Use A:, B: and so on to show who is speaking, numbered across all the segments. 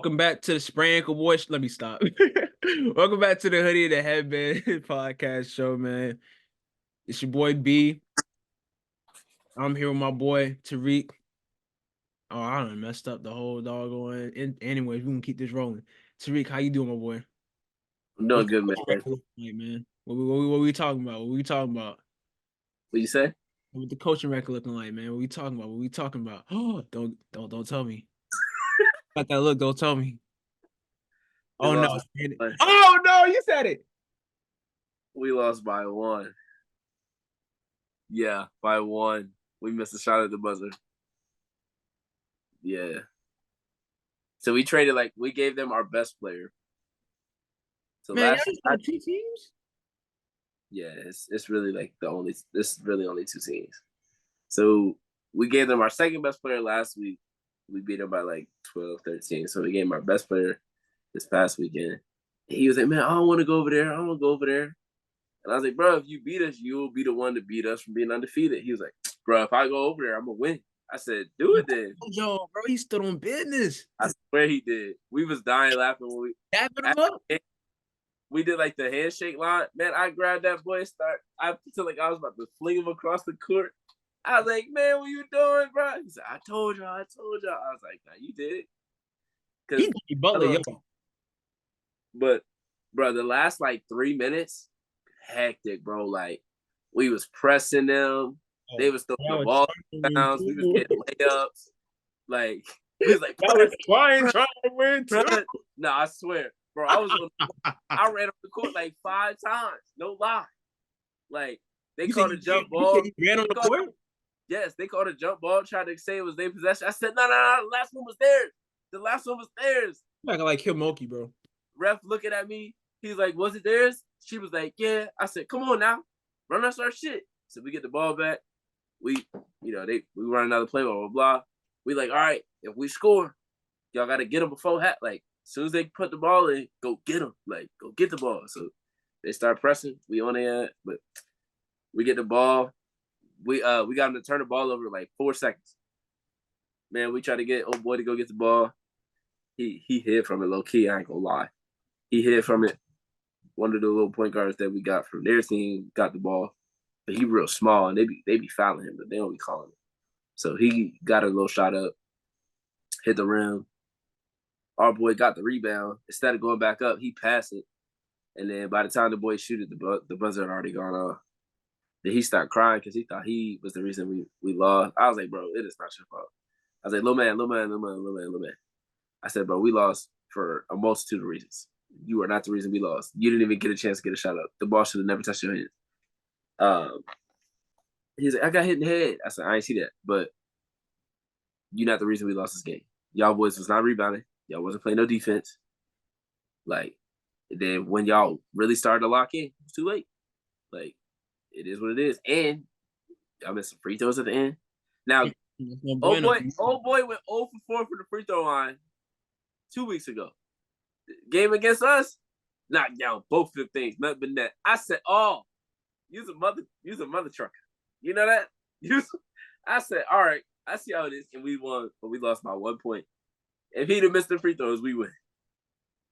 A: Welcome back to the Spray Ankle Boys. Let me stop. Welcome back to the Hoodie and the Headband podcast show, man. It's your boy B. I'm here with my boy Tariq. Oh, I done messed up the whole doggone. Anyways, we gonna keep this rolling. Tariq, how you doing, my boy?
B: I'm doing good, man.
A: Hey, man. What we talking about? What we talking about?
B: What you say?
A: What the coaching record looking like, man? What we talking about? What we talking about? Oh, don't tell me. Got that look? Don't tell me. Oh no! Oh no! You said it.
B: We lost by 1. Yeah, by 1. We missed a shot at the buzzer. Yeah. So we traded we gave them our best player. So
A: man, y'all just 2 teams.
B: Yeah, it's really this really only 2 teams. So we gave them our second best player last week. We beat them by 12, 13. So we gave him our best player this past weekend. He was like, man, I don't want to go over there. I don't want to go over there. And I was like, bro, if you beat us, you'll be the one to beat us from being undefeated. He was like, bro, if I go over there, I'm going to win. I said, do it then.
A: Yo, bro, he stood on business.
B: I swear he did. We was dying laughing when we
A: dapping him up.
B: We did the handshake line. Man, I grabbed that boy. I feel like I was about to fling him across the court. I was like, man, what you doing, bro? He said, I told y'all. I was like, nah, you did.
A: He Butler, yo.
B: But, bro, the last 3 minutes, hectic, bro. We was pressing them. They was throwing the ball down. We was getting layups. We was
A: trying to win too.
B: No, I swear, bro. I ran up the court 5 times. No lie. They called a jump ball.
A: You ran on the court?
B: Yes, they called a jump ball, tried to say it was their possession. I said, no, the last one was theirs. The last one was theirs.
A: You're like Hilmoki, bro.
B: Ref looking at me. He's like, was it theirs? She was like, yeah. I said, come on now. Run us our shit. So we get the ball back. We run another play, blah, blah, blah. We all right, if we score, y'all got to get them before as soon as they put the ball in, go get them. Go get the ball. So they start pressing. We on there, but we get the ball. We got him to turn the ball over 4 seconds. Man, we try to get old boy to go get the ball. He hid from it low key. I ain't gonna lie. He hid from it. One of the little point guards that we got from their team got the ball, but he real small and they be fouling him, but they don't be calling him. So he got a little shot up, hit the rim. Our boy got the rebound. Instead of going back up, he passed it, and then by the time the boy shoot it, the buzzer had already gone off. Then he started crying because he thought he was the reason we lost. I was like, bro, it is not your fault. I was like, little man. I said, bro, we lost for a multitude of reasons. You are not the reason we lost. You didn't even get a chance to get a shot up. The ball should have never touched your hands. He's like, I got hit in the head. I said, I ain't see that. But you're not the reason we lost this game. Y'all boys was not rebounding. Y'all wasn't playing no defense. Then when y'all really started to lock in, it was too late. It is what it is. And y'all missed some free throws at the end. Now, old boy went 0 for 4 for the free throw line 2 weeks ago. Game against us, knocked down both of the things, nothing but net. I said, oh, use a mother trucker. You know that? I said, all right, I see how it is. And we won, but we lost by 1 point. If he'd have missed the free throws, we win.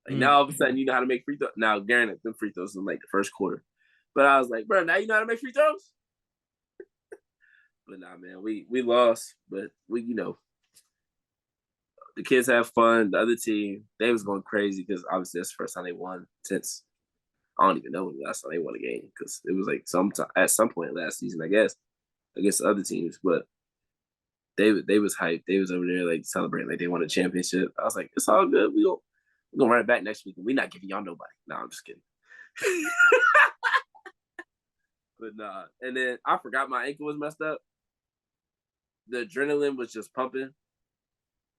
B: Now all of a sudden you know how to make free throws. Now, granted, them free throws in the first quarter. But I was like, bro, now you know how to make free throws? But nah, man, we lost. But the kids have fun. The other team, they was going crazy because obviously that's the first time they won since I don't even know when the last time they won a game because it was at some point last season, I guess, against the other teams. But they was hyped. They was over there celebrating they won a championship. I was like, it's all good. We're gonna run it back next week, and we're not giving y'all nobody. No, I'm just kidding. But nah. And then I forgot my ankle was messed up. The adrenaline was just pumping.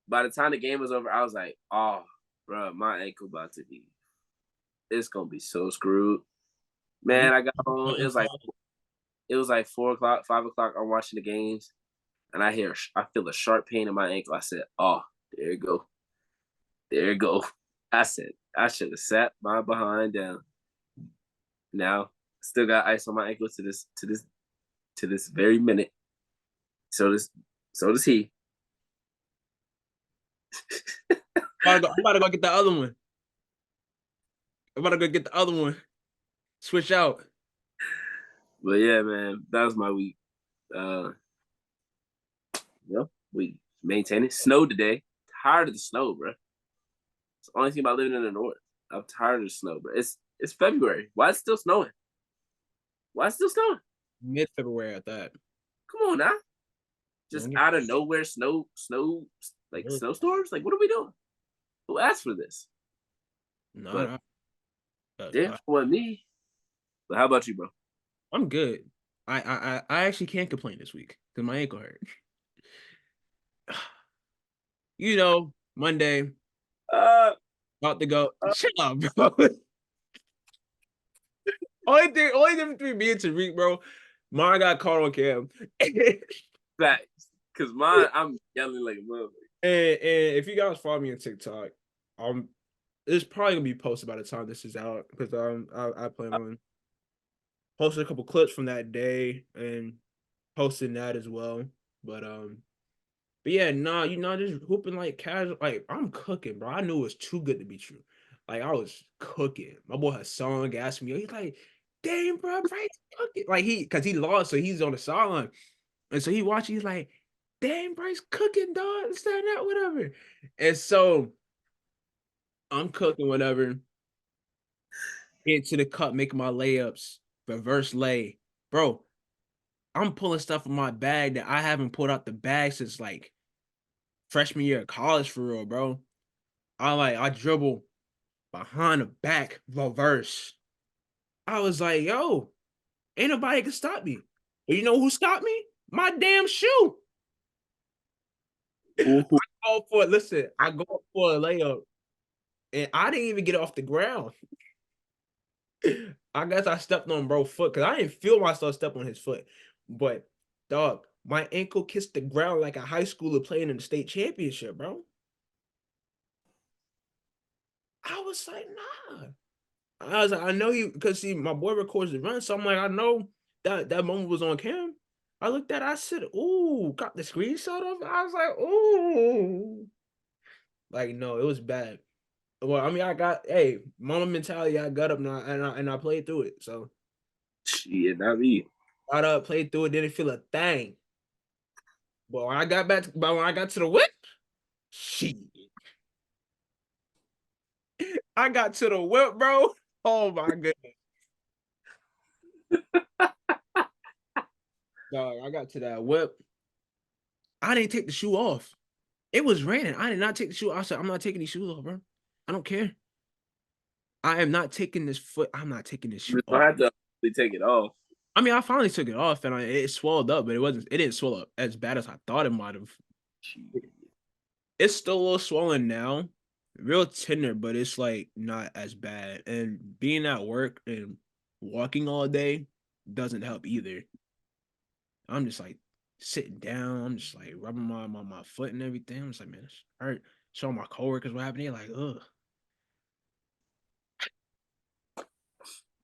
B: By the time the game was over, I was like, oh, bro, my ankle about to be, it's going to be so screwed. Man, I got home. It was 4 o'clock, 5 o'clock. I'm watching the games, and I feel a sharp pain in my ankle. I said, oh, there you go. There you go. I said, I should have sat my behind down. Now, still got ice on my ankle to this very minute. So does he.
A: I'm about to go get the other one. I'm about to go get the other one. Switch out.
B: But yeah, man, that was my week. We maintain it. Snowed today. Tired of the snow, bro. It's the only thing about living in the north. I'm tired of the snow, bro. It's February. Why is it still snowing? Why is it still snowing?
A: Mid-February at that.
B: Come on now. Just out of nowhere, snowstorms? Like, what are we doing? Who asked for this?
A: No.
B: Damn, for me. But how about you, bro?
A: I'm good. I actually can't complain this week because my ankle hurt. You know, Monday, about to go. Shut up, bro. only difference between me and Tariq, bro. Mine got caught on cam.
B: Facts. Because mine, I'm yelling like a motherfucker.
A: And if you guys follow me on TikTok, it's probably gonna be posted by the time this is out because I plan on posting a couple clips from that day and posting that as well. But yeah, nah, just hooping like casual. Like I'm cooking, bro. I knew it was too good to be true. Like I was cooking. My boy Hassan asked me, he's like, "Damn, bro, Bryce cooking." Like because he lost, so he's on the sideline, and so he watching. He's like, "Damn, Bryce cooking, dog. This, that, and that, whatever." And so I'm cooking, whatever. Into the cup, making my layups, reverse lay, bro. I'm pulling stuff from my bag that I haven't pulled out the bag since like freshman year of college for real, bro. I dribble behind the back reverse. I was like, yo, ain't nobody can stop me. But you know who stopped me? My damn shoe.
B: Ooh.
A: I go for it. Listen, I go for a layup, and I didn't even get off the ground. I guess I stepped on bro's foot because I didn't feel myself step on his foot. But dog, my ankle kissed the ground like a high schooler playing in the state championship, bro. I was like, nah. I was like, I know you because see, my boy records the run, so I'm like, I know that moment was on cam. I looked at it, I said, ooh, got the screenshot of it. I was like, ooh. Like, no, it was bad. Well, I mean, hey, mama mentality, I got up and I played through it. So
B: Shit, not me.
A: got up, played through it, didn't feel a thing. But when I got to the whip, shit. I got to the whip, bro. Oh my goodness. Dog, I got to that whip. I didn't take the shoe off. It was raining. I did not take the shoe. I said, I'm not taking these shoes off, bro. I don't care. I am not taking this foot. I'm not taking this shoe
B: You
A: off.
B: don't have to take it off.
A: I mean, I finally took it off and it swelled up, but it didn't swell up as bad as I thought it might have. It's still a little swollen now. Real tender, but it's like not as bad. And being at work and walking all day doesn't help either. I'm just like sitting down. I'm just like rubbing my foot and everything. I'm just like, man, it's hurt. Showing my coworkers what happened. They're like, ugh.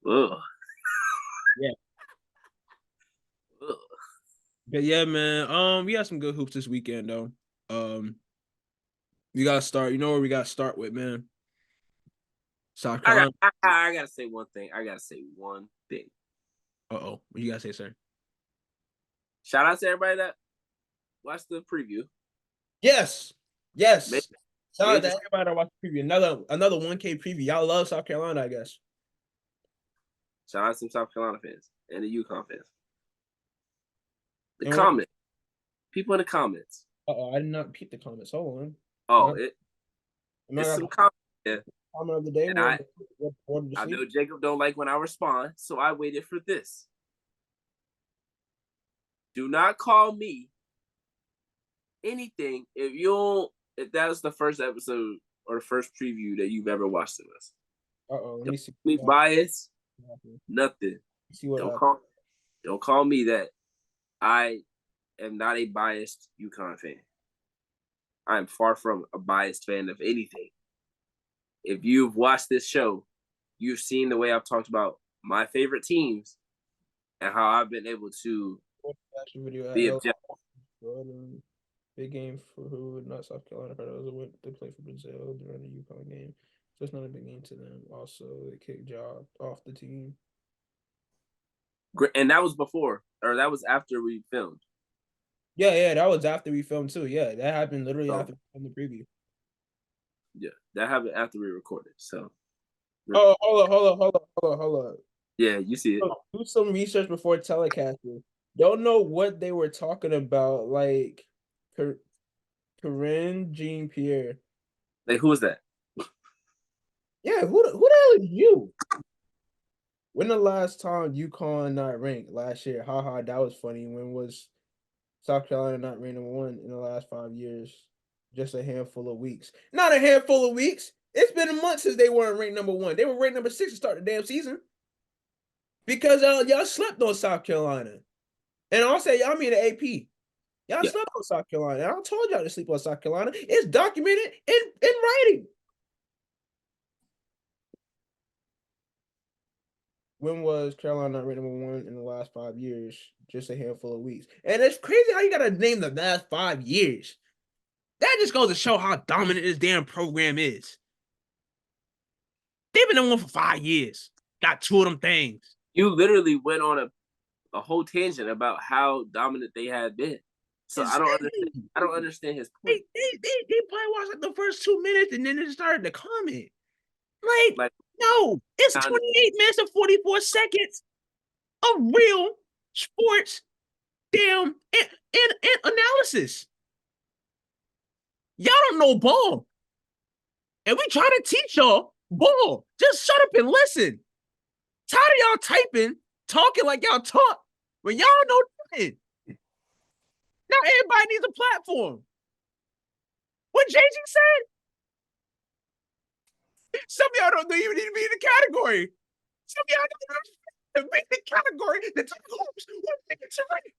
B: Ugh.
A: Yeah.
B: Ugh.
A: But yeah, man. We had some good hoops this weekend though. We gotta start. You know where we gotta start with, man. South Carolina.
B: I gotta say one thing.
A: Uh-oh. What you gotta say, sir?
B: Shout out to everybody that watched the preview.
A: Yes. Yes.
B: Maybe,
A: Shout out to everybody that watched the preview. Another 1K preview. Y'all love South Carolina, I guess.
B: Shout out to some South Carolina fans and the UConn fans. The comments. People in the comments.
A: Uh-oh, I did not peep the comments. Hold on.
B: Oh, it's some comments. Yeah.
A: Comment of the day.
B: I know Jacob don't like when I respond, so I waited for this. Do not call me anything if that is the first episode or the first preview that you've ever watched of us.
A: Uh-oh, let me see.
B: Me bias, nothing. Don't call me that. I am not a biased UConn fan. I am far from a biased fan of anything. If you've watched this show, you've seen the way I've talked about my favorite teams and how I've been able to be objective.
A: Big game for who? Not South Carolina. Those went they played for Brazil during the UConn game, so it's not a big game to them. Also, they kicked Job off the team.
B: And that was before, or that was after we filmed.
A: Yeah, that was after we filmed too. Yeah, that happened literally after we filmed the preview.
B: Yeah, that happened after we recorded. So.
A: Oh, hold up.
B: Yeah, you see it.
A: Do some research before telecasting. Don't know what they were talking about, like Corinne Jean Pierre.
B: Like, who was that?
A: Yeah, who the hell is you? When the last time UConn not ranked last year? Haha, that was funny. When was South Carolina not ranked #1 in the last 5 years? Just a handful of weeks. Not a handful of weeks. It's been a month since they weren't ranked #1. They were ranked #6 to start the damn season. Because y'all slept on South Carolina. And I'll say y'all mean the AP. Y'all slept on South Carolina. I told y'all to sleep on South Carolina. It's documented in writing. When was Carolina not ranked #1 in the last 5 years? Just a handful of weeks. And it's crazy how you gotta name the last 5 years. That just goes to show how dominant this damn program is. They've been on one for 5 years. Got 2 of them things.
B: You literally went on a whole tangent about how dominant they had been. So exactly. I don't understand his point.
A: They probably watched like the first 2 minutes and then it started to comment. Like no, it's 28 minutes and 44 seconds of real sports damn and analysis. Y'all don't know ball. And we try to teach y'all ball. Just shut up and listen. Tired of y'all typing, talking like y'all talk when y'all know nothing. Now everybody needs a platform. What Jay-Z said? Some of y'all don't even need to be in the category. Some of y'all don't be in the category that's like hoops. What tickets are right?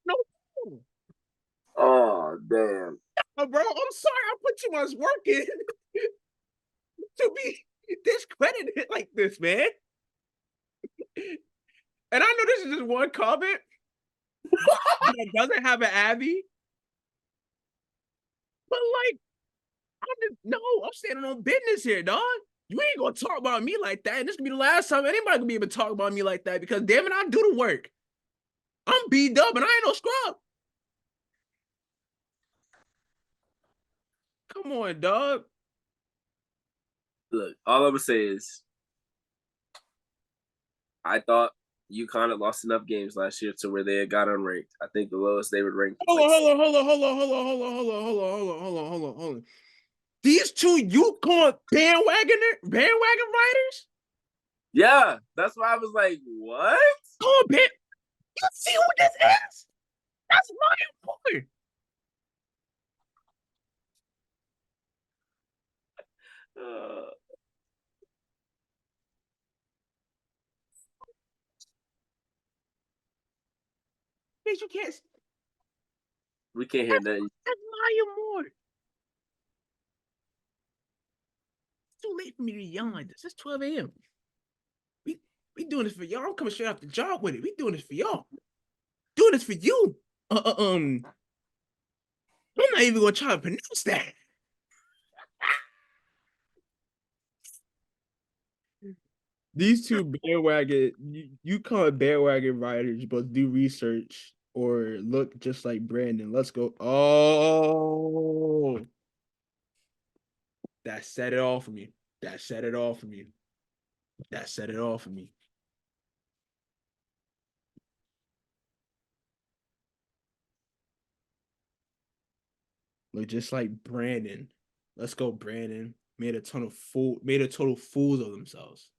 A: No.
B: Oh, damn.
A: Oh, bro, I'm sorry I put too much work in to be discredited like this, man. And I know this is just one comment that doesn't have an Abby. But like, I'm standing on business here, dog. You ain't gonna talk about me like that. And this could be the last time anybody could be able to talk about me like that because damn it, I do the work. I'm B-Dub and I ain't no scrub. Come on, dog.
B: Look, all I'm gonna say is I thought UConn had lost enough games last year to where they had got unranked. I think the lowest they would rank.
A: Hold on. These 2 UConn bandwagon riders?
B: Yeah, that's why I was like, what?
A: Oh, man. You see who this is? That's my boy. Bitch, you can't.
B: We can't hear nothing.
A: That's Maya Moore. It's too late for me to be young like this. It's 12 a.m. We doing this for y'all. I'm coming straight off the job with it. We doing this for y'all. Doing this for you. I'm not even gonna try to pronounce that. These 2 bandwagon, you call it bandwagon riders, but do research or look just like Brandon. Let's go. Oh, that set it all for me. That set it all for me. That set it all for me. Look just like Brandon. Let's go, Brandon. Made a total fools of themselves.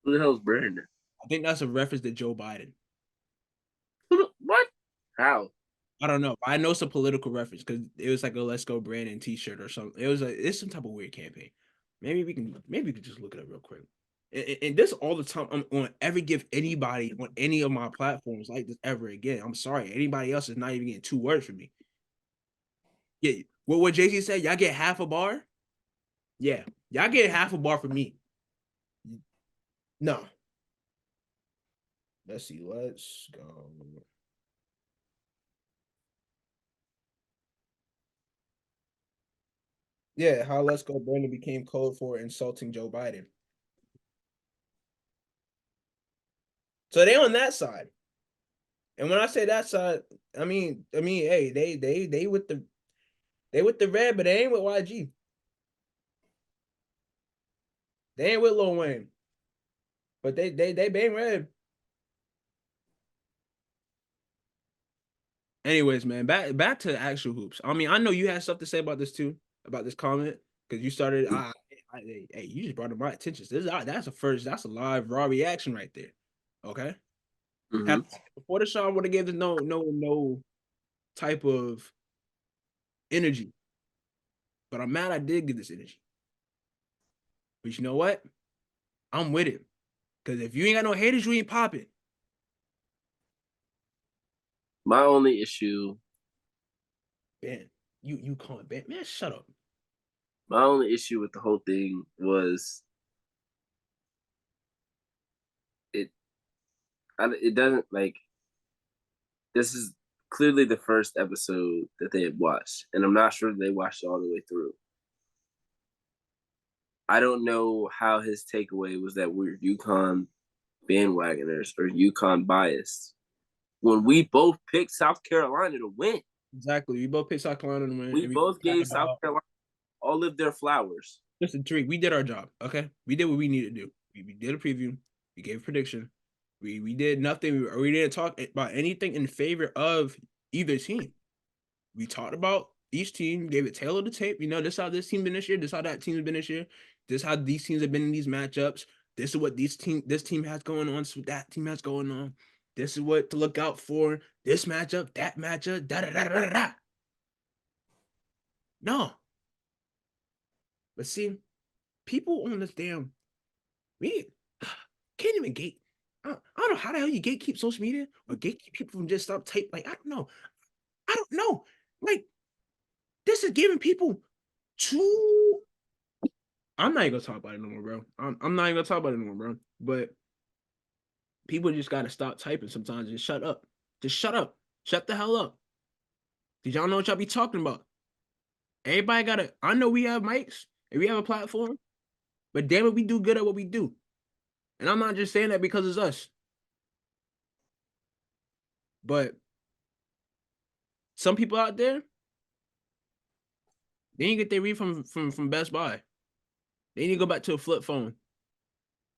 B: Who the hell's Brandon?
A: I think that's a reference to Joe Biden.
B: What? How?
A: I don't know. I know it's a political reference because it was like a "Let's Go Brandon" T-shirt or something. It's some type of weird campaign. Maybe we can just look it up real quick. And this all the time. I'm on ever give anybody on any of my platforms like this ever again. I'm sorry. Anybody else is not even getting 2 words from me. Yeah. What Jay-Z said? Y'all get half a bar. Yeah, y'all get half a bar from me. No. Let's see. Let's go. Yeah, how Let's Go Brandon became code for insulting Joe Biden. So they on that side. And when I say that side, hey, they with the red, but they ain't with YG. They ain't with Lil Wayne. But they bang red. Anyways, man, back to the actual hoops. I mean, I know you had stuff to say about this too, about this comment, because you started. Hey, you just brought to my attention. That's a live raw reaction right there. Okay.
B: Mm-hmm.
A: Before the show, I would have gave this no type of energy, but I'm mad I did get this energy. But you know what? I'm with it, because if you ain't got no haters, you ain't popping.
B: My only issue.
A: Man, you calling man? Shut up.
B: My only issue with the whole thing was it. It doesn't like. This is clearly the first episode that they had watched, and I'm not sure they watched it all the way through. I don't know how his takeaway was that we're UConn bandwagoners or UConn biased when we both picked South Carolina to win.
A: Exactly. We both picked South Carolina to win.
B: We both gave South Carolina all of their flowers.
A: Listen, Tariq, we did our job. Okay, we did what we needed to do. We did a preview. We gave a prediction. We did nothing. We didn't talk about anything in favor of either team. We talked about each team, gave it tail of the tape. You know, this is how this team been this year. This is how that team's been this year. This is how these teams have been in these matchups. This is what this team has going on. This is what that team has going on. This is what to look out for. This matchup, that matchup, da da da da da. No, but see, people on this damn we can't even gate. I don't know how the hell you gatekeep social media or gatekeep people from just stop tape. Like, I don't know. I don't know. Like, this is giving people too. I'm not even gonna talk about it no more, bro. I'm not even gonna talk about it no more, bro. But people just gotta stop typing sometimes and shut up. Just shut up. Shut the hell up. Did y'all know what y'all be talking about? Everybody gotta. I know we have mics and we have a platform, but damn it, we do good at what we do. And I'm not just saying that because it's us. But some people out there, they didn't get their read from Best Buy. They need to go back to a flip phone.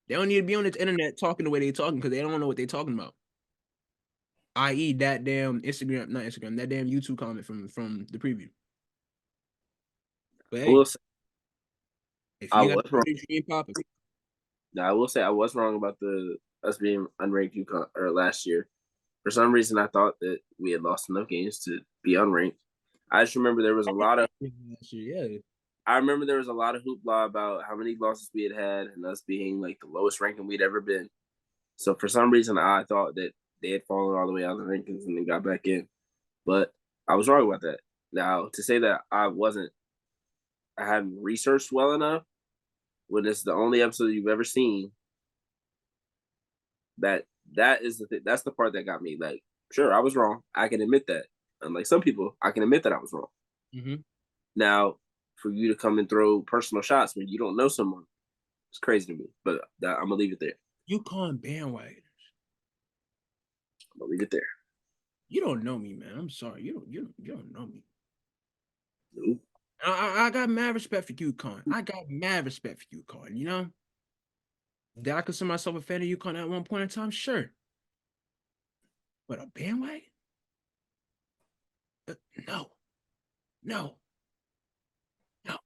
A: They don't need to be on this internet talking the way they're talking because they don't know what they're talking about. I.e., that damn Instagram, not Instagram, that damn YouTube comment from the preview. But hey, if you got dream popping.
B: Now I will say I was wrong about us being unranked UConn or last year. For some reason, I thought that we had lost enough games to be unranked. I just remember there was a lot of.
A: Yeah.
B: I remember there was a lot of hoopla about how many losses we had and us being like the lowest ranking we'd ever been. So for some reason, I thought that they had fallen all the way out of the rankings and then got back in. But I was wrong about that. Now, to say that I hadn't researched well enough when it's the only episode you've ever seen, that is that's the part that got me. Like, sure, I was wrong. I can admit that. Unlike some people, I can admit that I was wrong.
A: Mm-hmm.
B: Now, for you to come and throw personal shots when you don't know someone, it's crazy to me. But I'm gonna leave it there.
A: UConn bandwagoners.
B: I'm gonna leave it there.
A: You don't know me, man. I'm sorry. You don't know me.
B: Nope.
A: I got mad respect for UConn. I got mad respect for UConn, you know? Did I consider myself a fan of UConn at one point in time? Sure. But a bandwagon? No. No. No.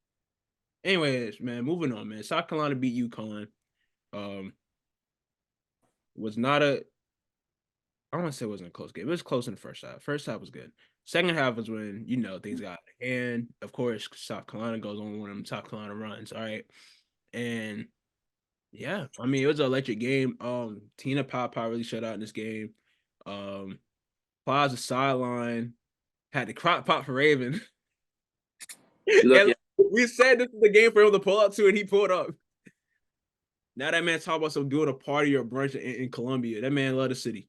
A: Anyways, man, moving on, man. South Carolina beat UConn. Was not a I don't want to say it wasn't a close game. It was close in the first half. First half was good. Second half was when, things got out of hand. Of course, South Carolina goes on one of them South Carolina runs. All right. And yeah, I mean, it was an electric game. Tina Papa really shut out in this game. Plaza sideline had the crop pop for Raven. And we said this is the game for him to pull up to, and he pulled up. Now that man talk about some doing a party or brunch in Columbia. That man love the city.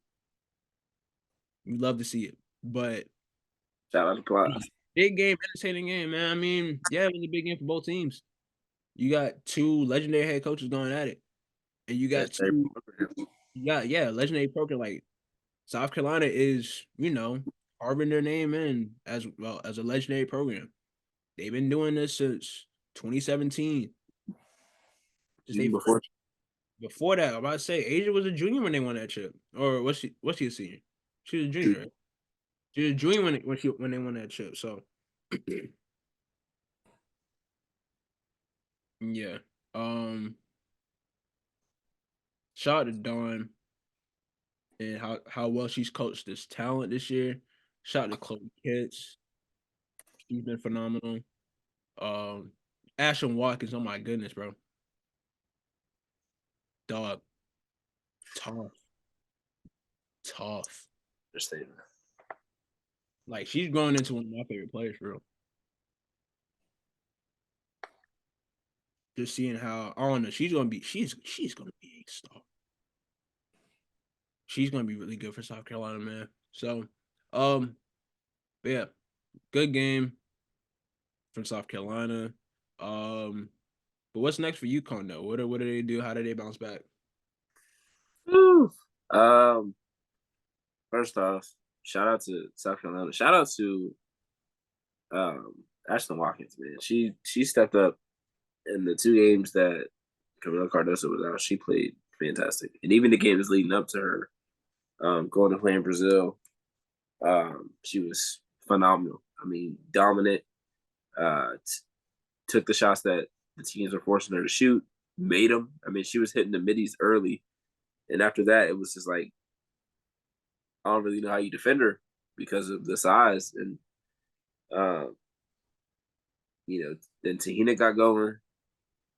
A: We love to see it. But
B: shout out to Plaza.
A: Big game, entertaining game, man. I mean, yeah, it was a big game for both teams. You got two legendary head coaches going at it, and you got
B: Legendary
A: two,
B: program.
A: legendary program. Like South Carolina is, carving their name in as well as a legendary program. They've been doing this since 2017. Just they
B: Even
A: first,
B: before
A: before that, I'm about to say Asia was a junior when they won that chip, or what's she a senior? She was a junior, right? She was a junior when they won that chip. So yeah, um, shout out to Dawn and how well she's coached this talent this year. Shout out to Chloe Kitts. She's been phenomenal. Um, Ashton Watkins, oh my goodness, bro. Dog, tough, tough.
B: understatement.
A: Like she's growing into one of my favorite players, bro. Just seeing how I don't know, she's gonna be a star. She's gonna be really good for South Carolina, man. So, um, yeah, good game from South Carolina. Um, but what's next for UConn though? What do they do? How do they bounce back?
B: Woo. Um, First off, shout out to South Carolina. Shout out to Ashton Watkins, man. She stepped up in the two games that Camila Cardoso was out. She played fantastic, and even the games leading up to her going to play in Brazil, she was phenomenal. I mean, dominant. Took the shots that the teams were forcing her to shoot, made them. I mean, she was hitting the middies early, and after that, it was just like I don't really know how you defend her because of the size. And uh, then Tahina got going,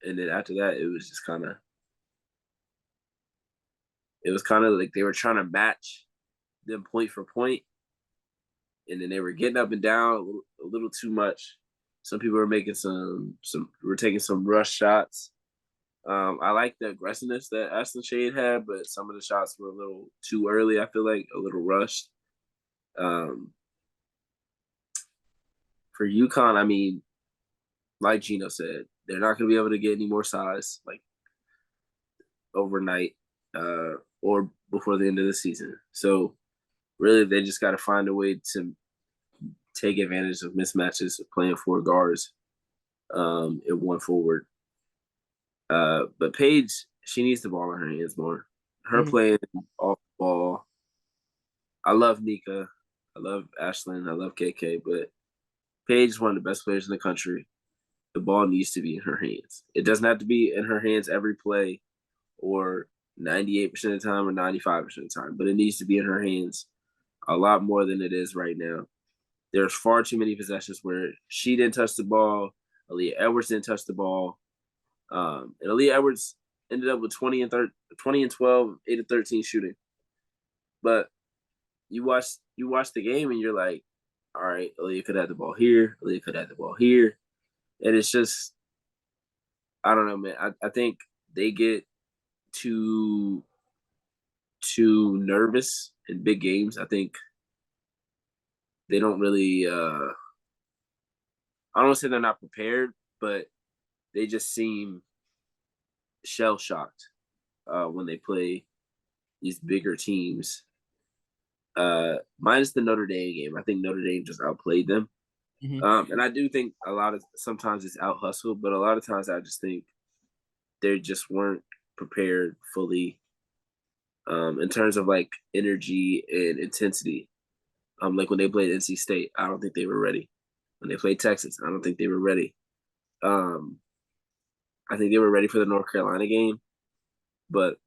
B: and then after that, it was kind of like they were trying to match them point for point, and then they were getting up and down a little too much. Some people were making were taking some rush shots. I like the aggressiveness that Aston Shade had, but some of the shots were a little too early. I feel like a little rushed. Um, for UConn, I mean, like Gino said, they're not going to be able to get any more size like overnight or before the end of the season. So really, they just got to find a way to take advantage of mismatches of playing four guards and one forward. But Paige, she needs the ball in her hands more. Her
A: Mhm.
B: playing off the ball. I love Nika. I love Ashlyn. I love KK. But Paige is one of the best players in the country. The ball needs to be in her hands. It doesn't have to be in her hands every play or 98% of the time or 95% of the time, but it needs to be in her hands a lot more than it is right now. There's far too many possessions where she didn't touch the ball, Aaliyah Edwards didn't touch the ball, and Aaliyah Edwards ended up with 20 and 12, 8 and 13 shooting. But you watch the game and you're like, all right, Aaliyah could have the ball here, Aaliyah could have the ball here, and it's just I don't know, man. I think they get too nervous in big games. I think they don't really. I don't say they're not prepared, but they just seem shell shocked when they play these bigger teams. Minus the Notre Dame game, I think Notre Dame just outplayed them.
A: Mhm.
B: And I do think sometimes it's out hustled, but a lot of times I just think they just weren't prepared fully in terms of like energy and intensity. Like when they played NC State, I don't think they were ready. When they played Texas, I don't think they were ready. Um, I think they were ready for the North Carolina game, but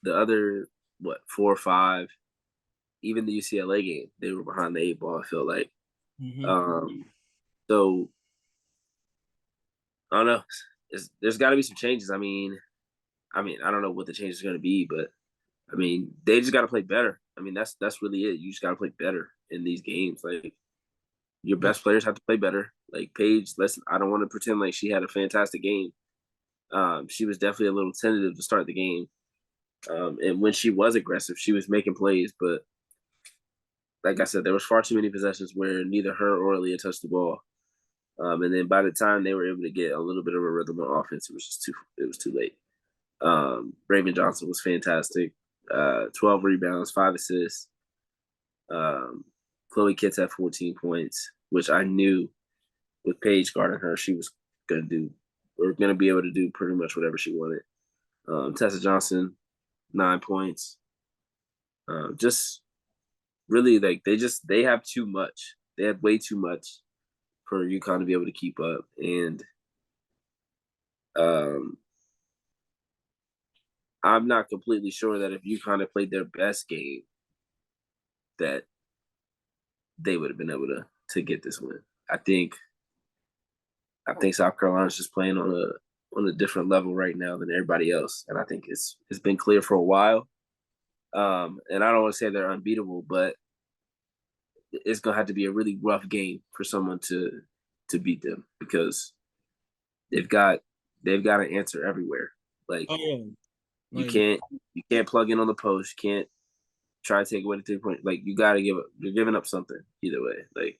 B: the other 4 or 5, even the UCLA game, they were behind the 8 ball. I feel like
A: Mhm.
B: um, so. I don't know. There's got to be some changes. I don't know what the changes are going to be, but I mean, they just got to play better. I mean, that's really it. You just got to play better in these games. Like your
A: Yeah.
B: best players have to play better. Like Paige, listen, I don't want to pretend like she had a fantastic game. She was definitely a little tentative to start the game. And when she was aggressive, she was making plays, but like I said, there was far too many possessions where neither her or Aaliyah touched the ball. And then by the time they were able to get a little bit of a rhythm on offense, it was too late. Raven Johnson was fantastic. 12 rebounds, 5 assists. Chloe Kitts had 14 points, which I knew with Paige guarding her, she was gonna do or gonna be able to do pretty much whatever she wanted. Tessa Johnson, 9 points. Just really like they have too much. They have way too much for UConn to be able to keep up. And I'm not completely sure that if UConn had played their best game, that they would have been able to get this win. I think South Carolina's just playing on a different level right now than everybody else, and I think it's been clear for a while. And I don't want to say they're unbeatable, but it's gonna have to be a really rough game for someone to beat them because they've got an answer everywhere. Like you can't plug in on the post, you can't try to take away the 3-point. Like you gotta give up. You're giving up something either way. Like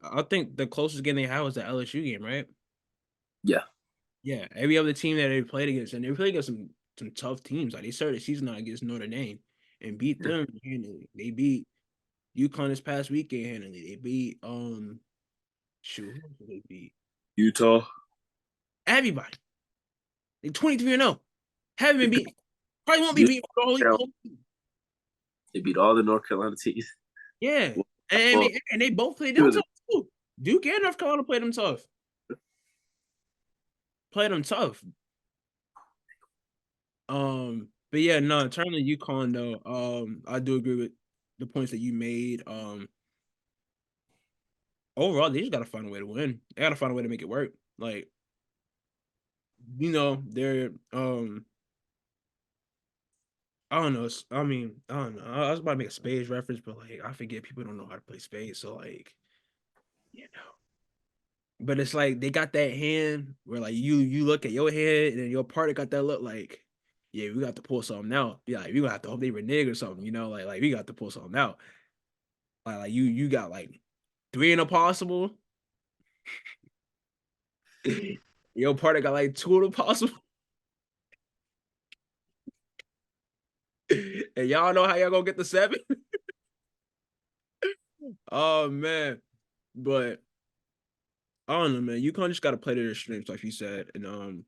A: I think the closest game they had was the LSU game, right?
B: yeah.
A: Yeah, every other team that they played against, and they played against some tough teams. Like they started the season out against Notre Dame and beat them handily. They beat UConn this past weekend handily. They beat who did they beat?
B: Utah.
A: Everybody. They 23-0. Haven't been beat. Probably won't be beat for the whole team.
B: They beat all the North Carolina teams.
A: Yeah. And they both played them tough too. Duke and North Carolina played them tough. But yeah, no, in terms of UConn though, I do agree with the points that you made. Overall, they just gotta find a way to win. They gotta find a way to make it work. Like, they're I don't know. I don't know. I was about to make a spades reference, but like I forget people don't know how to play spades. So like, you know. But it's like they got that hand where like you look at your head and then your partner got that look like, yeah, we got to pull something out. Yeah, like we gonna have to hope they renege or something, like we got to pull something out. Like you got like 3 in a possible. Your partner got like 2 in a possible. And y'all know how y'all gonna get the 7. Oh man. But I don't know, man. UConn just gotta play to their strengths, like you said, and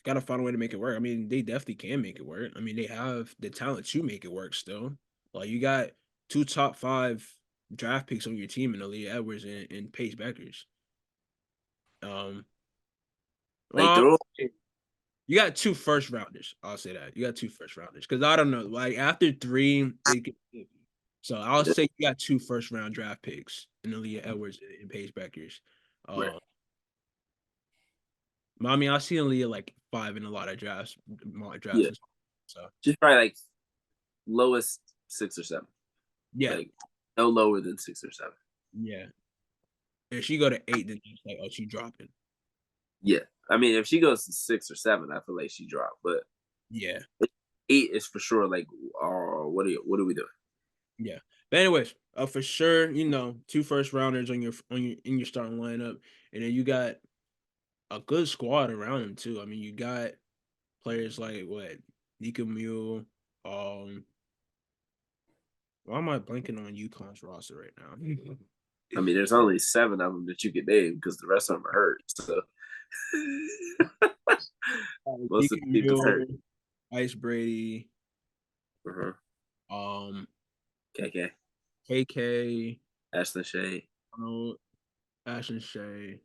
A: gotta find a way to make it work. I mean, they definitely can make it work. I mean, they have the talent to make it work still. Like you got 2 top 5 draft picks on your team in Aaliyah Edwards and Paige Beckers.
B: Like
A: Well,
B: they're
A: you got 2 first rounders. I'll say that. You got 2 first rounders. Because I don't know. Like after 3, it get iffy. So I'll say you got 2 first round draft picks in Aaliyah Edwards and Paige Beckers.
B: right.
A: I mean, I've seen Aaliyah like 5 in a lot of drafts, mock drafts.
B: Yeah.
A: And stuff, so
B: Just probably like lowest 6 or 7.
A: yeah,
B: Like no lower than 6 or 7.
A: yeah. If she go to 8, then it's like, oh, she dropping.
B: Yeah. I mean, if she goes to 6 or 7, I feel like she dropped. But
A: yeah,
B: 8 is for sure. Like, what are we doing?
A: Yeah. But anyways, for sure, 2 first rounders on your in your starting lineup, and then you got a good squad around them too. I mean, you got players like what Nika Mule. Why am I blanking on UConn's roster right now?
B: I mean, there's only 7 of them that you can name because the rest of them are hurt. So most
A: Nika
B: of the people's hurt.
A: Mule, Ice Brady,
B: KK,
A: KK,
B: Ashley Shea,
A: Arnold, Ashton Shea,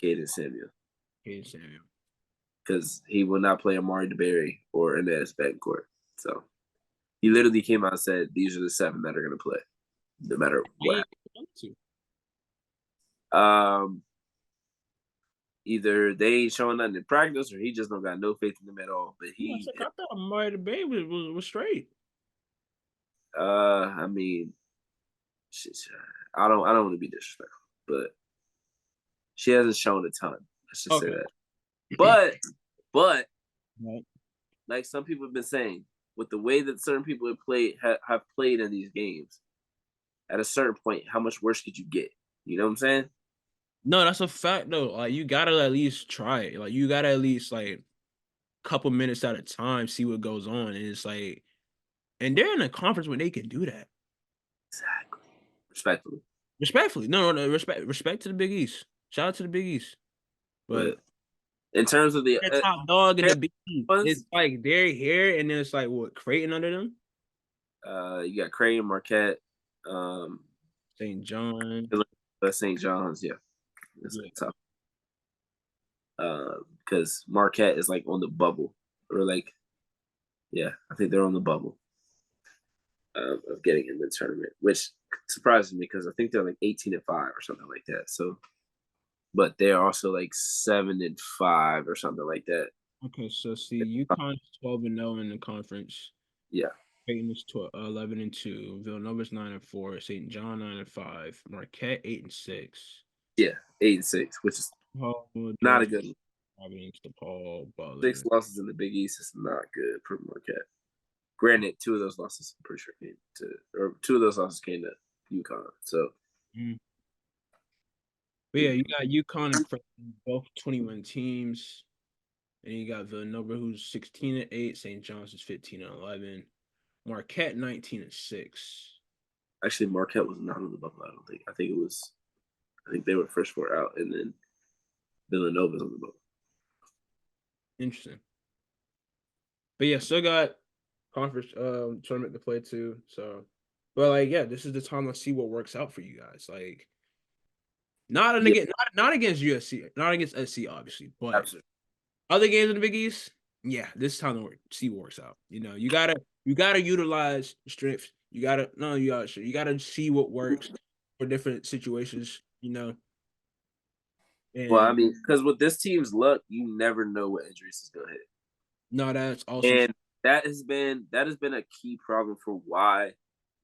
B: Caden Samuel.
A: Caden Samuel.
B: Because he will not play Amari DeBerry or Inez Betancourt. So he literally came out and said, these are the 7 that are going to play, no matter what. Either they ain't showing nothing in practice or he just don't got no faith in them at all. But
A: I thought Amari DeBerry was straight.
B: I mean, shit, I don't want to be disrespectful, but she hasn't shown a ton. Let's just say that. But like some people have been saying, with the way that certain people have played in these games, at a certain point, how much worse could you get? You know what I'm saying?
A: No, that's a fact though. Like you gotta at least try it. Like you gotta at least like couple minutes at a time see what goes on. And it's like, and they're in a conference where they can do that.
B: Exactly. Respectfully.
A: Respectfully. No, respect to the Big East. Shout out to the Big East. But
B: in terms of the
A: top dog in the Big East,
B: ones,
A: it's like they're here and then it's like what Creighton under them?
B: You got Creighton, Marquette,
A: St. John.
B: St. John's, yeah. It's like tough. Because Marquette is like on the bubble. Or like, yeah, I think they're on the bubble of getting in the tournament, which surprises me because I think they're like 18-5 or something like that. So, but they're also like 7-5 or something like that.
A: Okay, so see, UConn is 12-0 in the conference.
B: Yeah.
A: Creighton is 11-2. Villanova's 9-4. St. John 9-5. Marquette 8-6.
B: Yeah, 8-6, which is not a good one.
A: DePaul, Butler.
B: 6 losses in the Big East is not good for Marquette. Granted, 2 of those losses, I'm pretty sure, came to UConn. So,
A: but yeah, you got UConn and Creighton, both 21 teams. And you got Villanova, who's 16-8. St. John's is 15-11. Marquette 19-6.
B: Actually, Marquette was not on the bubble. I don't think. I think they were first 4 out, and then Villanova's on the bubble.
A: Interesting. But yeah, still got conference tournament to play too. So, but like, yeah, this is the time to see what works out for you guys. Like, not against USC, not against SC, obviously, but absolutely. Other games in the Big East, yeah, this is time to see what works out. You know, you gotta utilize strengths. You gotta see what works for different situations. You know.
B: And, well, I mean, because with this team's luck, you never know what injuries is gonna hit.
A: No, that's also
B: and that has been a key problem for why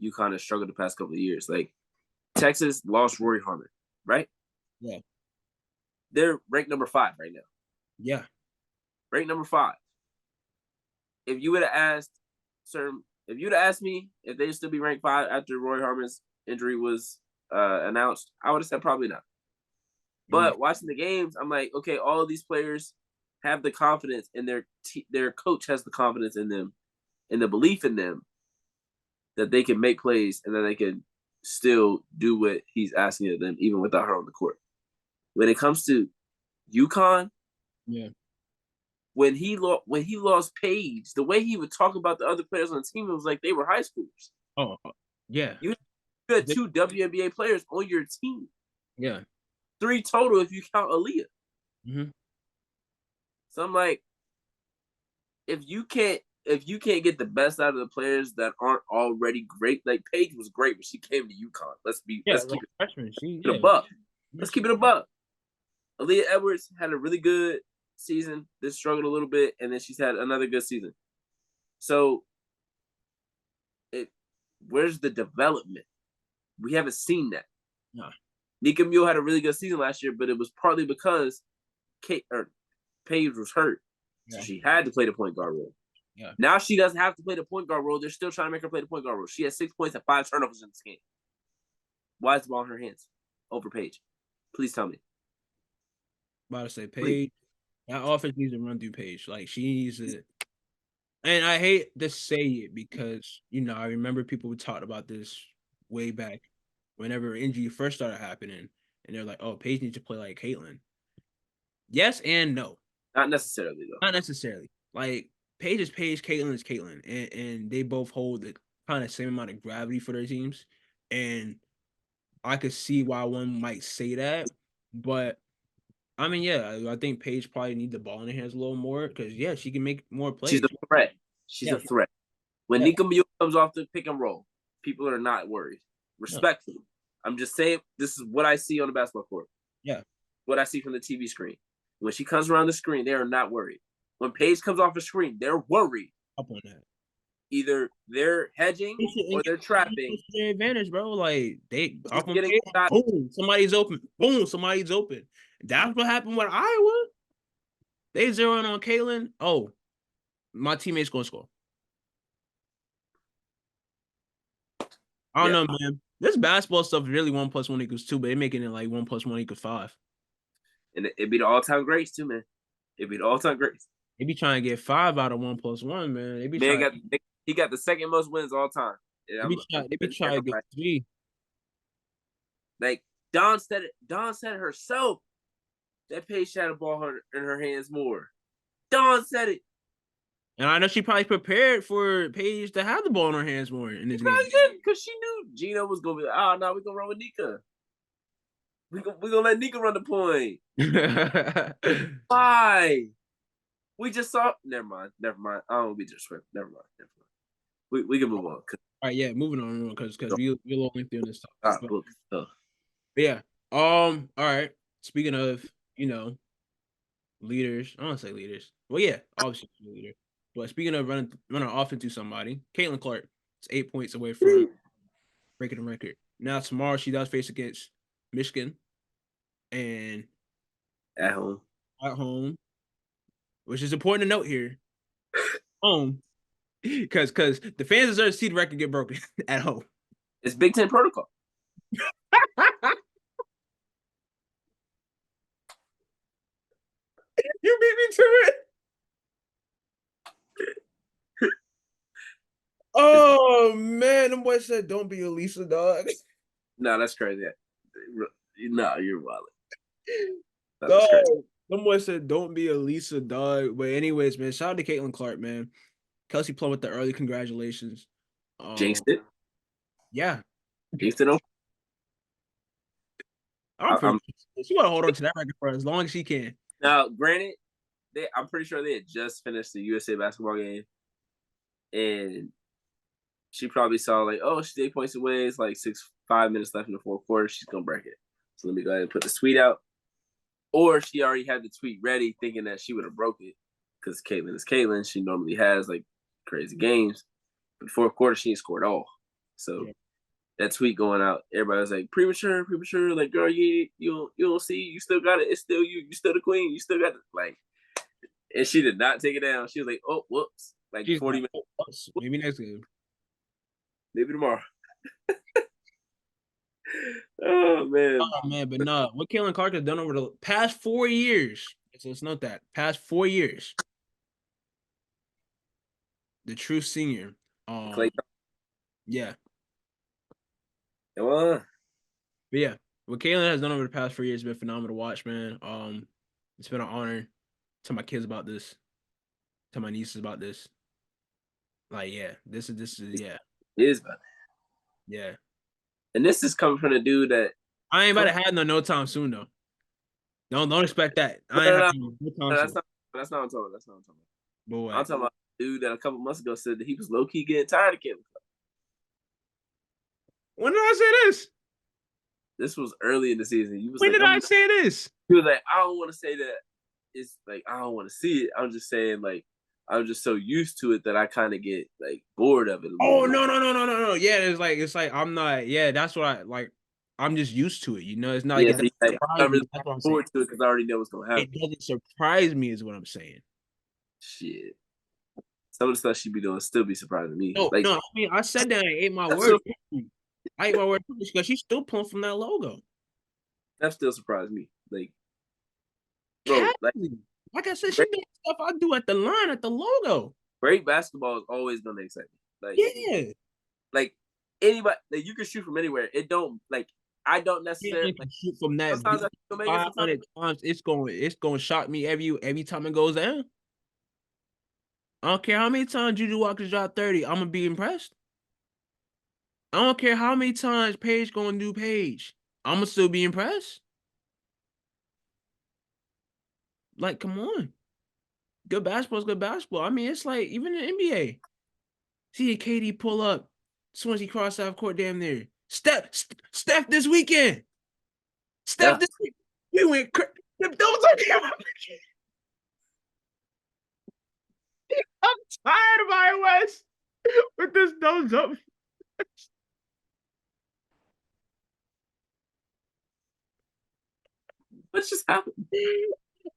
B: UConn has struggled the past couple of years. Like Texas lost Rory Harmon, right?
A: Yeah.
B: They're ranked number 5 right now.
A: Yeah.
B: Ranked number 5. If you would have asked me if they'd still be ranked 5 after Rory Harmon's injury was announced, I would have said probably not. But watching the games, I'm like, okay, all of these players have the confidence, and their coach has the confidence in them, and the belief in them that they can make plays and that they can still do what he's asking of them, even without her on the court. When it comes to UConn,
A: yeah,
B: when he lost Paige, the way he would talk about the other players on the team, it was like they were high schoolers.
A: Oh, yeah.
B: You had 2 WNBA players on your team.
A: Yeah.
B: 3 total if you count Aaliyah.
A: Mm-hmm.
B: So I'm like, if you can't get the best out of the players that aren't already great, like Paige was great, but she came to UConn. Let's keep it a buck. Let's keep it a buck. Aaliyah Edwards had a really good season. This struggled a little bit, and then she's had another good season. So, where's the development? We haven't seen that.
A: No.
B: Nika Mule had a really good season last year, but it was partly because Paige was hurt. Yeah. So she had to play the point guard role.
A: Yeah.
B: Now she doesn't have to play the point guard role. They're still trying to make her play the point guard role. She has 6 points and 5 turnovers in this game. Why is the ball in her hands over Paige? Please tell me.
A: About to say Paige. That offense needs to run through Paige. Like she needs to. And I hate to say it because I remember people would talk about this way back whenever injury first started happening, and they're like, "Oh, Paige needs to play like Caitlin." Yes and no.
B: Not necessarily though.
A: Not necessarily. Like Paige is Paige, Caitlin is Caitlin, and they both hold the kind of same amount of gravity for their teams. And I could see why one might say that, but I mean, yeah, I think Paige probably needs the ball in her hands a little more because she can make more plays.
B: She's a threat. She's a threat. When Nika Mule comes off the pick and roll, people are not worried. Respectfully. I'm just saying this is what I see on the basketball court.
A: Yeah.
B: What I see from the TV screen. When she comes around the screen, they are not worried. When Paige comes off the screen, they're worried.
A: Up on that.
B: Either they're hedging or they're trapping.
A: It's their advantage, bro. Like they
B: shot.
A: Boom, somebody's open. Boom, somebody's open. That's what happened with Iowa. They zeroing on Caitlin. Oh, my teammate's gonna score. I don't know, man. This basketball stuff is really 1 + 1 = 2, but they're making it like 1 + 1 = 5.
B: And it be the all-time greats too, man. It be the all-time greats.
A: They be trying to get 5 out of 1 + 1, man. They be
B: Man
A: trying.
B: he got the second most wins all time.
A: They be trying to get 3.
B: Like Dawn said it. Dawn said it herself. That Paige had a ball in her hands more. Dawn said it.
A: And I know she probably prepared for Paige to have the ball in her hands more in this game.
B: Because she knew Gino was gonna be like, oh no, we're gonna run with Nika. We're gonna let Nika run the point. Why? We just saw. Never mind. I don't want to be disrespectful. Never mind. We can move on.
A: All right, yeah, moving on because we a little lengthy on this topic. But yeah. All right. Speaking of, leaders, I don't want to say leaders. Well, yeah, obviously a leader. But speaking of running off into somebody, Caitlin Clark is 8 points away from breaking the record. Now tomorrow she does face against Michigan, and
B: at home,
A: which is important to note here. Home, because the fans deserve to see the record get broken at home.
B: It's Big Ten protocol.
A: You beat me to it. Oh man, them boys said, "Don't be a Lisa, dog."
B: No, that's crazy. No, you're wild.
A: No, them boys said, "Don't be a Lisa, dog." But anyways, man, shout out to Caitlin Clark, man. Kelsey Plum with the early congratulations.
B: Jinxed it.
A: Yeah,
B: jinxed it.
A: She want to hold on to that record for as long as she can.
B: Now, granted, I'm pretty sure they had just finished the USA basketball game, and she probably saw like, oh, she's 8 points away. It's like 5 minutes left in the fourth quarter. She's gonna break it. So let me go ahead and put the tweet out. Or she already had the tweet ready, thinking that she would have broke it because Caitlin is Caitlin. She normally has like crazy games, but fourth quarter she ain't scored all. So that tweet going out, everybody was like premature. Like, girl, you don't see, you still got it. It's still you. You still the queen. You still got it. Like, and she did not take it down. She was like, oh, whoops. Like 40 minutes.
A: Maybe next game.
B: Maybe tomorrow. Oh man,
A: but no, what Caitlin Clark has done over the past 4 years. So let's note that past 4 years. The true senior. Yeah.
B: But
A: yeah, what Caitlin has done over the past 4 years has been phenomenal to watch, man. It's been an honor. Tell my kids about this. Tell my nieces about this. Like, yeah, this is yeah.
B: It is about it.
A: Yeah. And
B: this is coming from the dude that
A: I ain't about to have no time soon though. Don't expect that.
B: That's not what I'm talking about. But what? I'm talking about a dude that a couple months ago said that he was low key getting tired of Caitlin.
A: When did I say this?
B: This was early in the season.
A: When did I say this?
B: He was like, I don't want to say that. It's like I don't want to see it. I'm just saying like I'm just so used to it that I kind of get like bored of it.
A: Oh no. Yeah, it's like I'm not. Yeah, that's what I like. I'm just used to it. It's not like it doesn't
B: I'm really forward to it because I already know what's gonna happen.
A: It doesn't surprise me, is what I'm saying.
B: Shit. Some of the stuff she be doing still be surprising me.
A: No, I mean, I said that I ate my word. I ate my word because she's still pulling from that logo.
B: That still surprised me. Like, bro,
A: like I said, she doing stuff I do at the line, at the logo.
B: Great basketball is always gonna excite me. Like, yeah, like anybody, like, you can shoot from anywhere. It don't like I don't necessarily
A: shoot from that. Sometimes 500 times it's going to shock me every time it goes down. I don't care how many times Juju Walker's drop 30. I'm gonna be impressed. I don't care how many times Paige gonna do Paige. I'm gonna still be impressed. Like, come on. Good basketball is good basketball. I mean, it's like even in the NBA. See KD pull up as soon as he crossed half court, damn near. Steph this weekend. Steph this week. We went I'm tired of iOS with this thumbs up.
B: What just happened?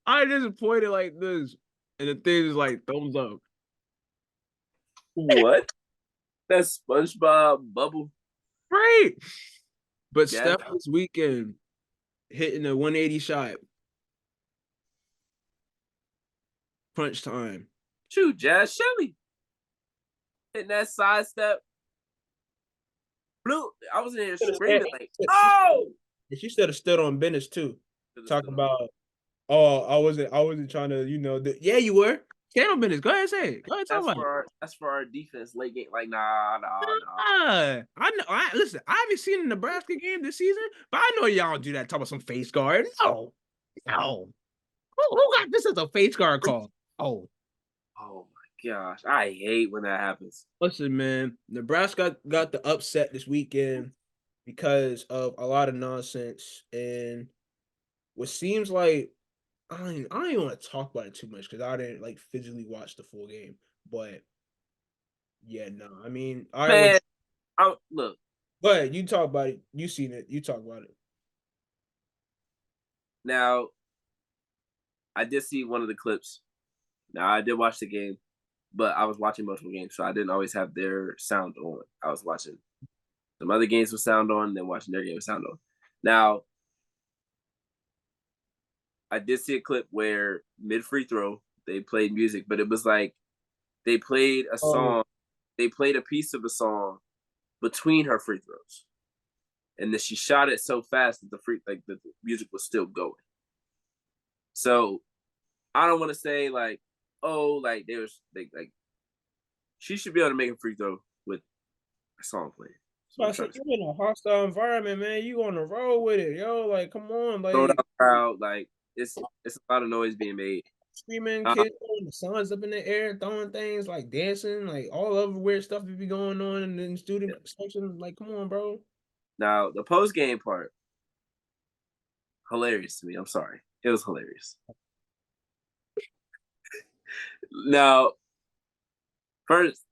A: I just pointed like this, and the thing is like thumbs up.
B: What? That SpongeBob bubble?
A: Right. But
B: Yeah.
A: Steph this weekend hitting a 180 shot. Crunch time.
B: Shoot, Jazz Shelley hitting that sidestep. Blue. I was in here screaming like, "Oh!"
A: She should have stood on business too. Talk about, oh, I wasn't trying to, yeah, you were. Stand on business. Go ahead, say it. Go ahead, talk about it.
B: That's for our defense late game. Like, nah.
A: I know. Listen. I haven't seen a Nebraska game this season, but I know y'all don't do that. Talk about some face guard. No. Who got this as a face guard call? Oh
B: my gosh, I hate when that happens.
A: listen, man. Nebraska got the upset this weekend because of a lot of nonsense and what seems like I don't even want to talk about it too much because I didn't like physically watch the full game. But yeah, no. I mean,
B: Man, look.
A: Go ahead. You talk about it. You seen it. You talk about it.
B: Now, I did see one of the clips. Now, I did watch the game, but I was watching multiple games, so I didn't always have their sound on. I was watching some other games with sound on, and then watching their game with sound on. Now, I did see a clip where mid free throw they played music, but it was like they played a song. They played a piece of a song between her free throws, and then she shot it so fast that the music was still going. So I don't want to say like, oh, like she should be able to make a free throw with a song playing.
A: You're in a hostile environment, man. You on the road with it, yo. Like, come on, like
B: throw out crowd, like it's a lot of noise being made.
A: Screaming, kids throwing the signs up in the air, throwing things, like dancing, like all of the weird stuff that be going on in the student section. Like, come on, bro.
B: Now the post game part, hilarious to me. I'm sorry, it was hilarious. Now, first,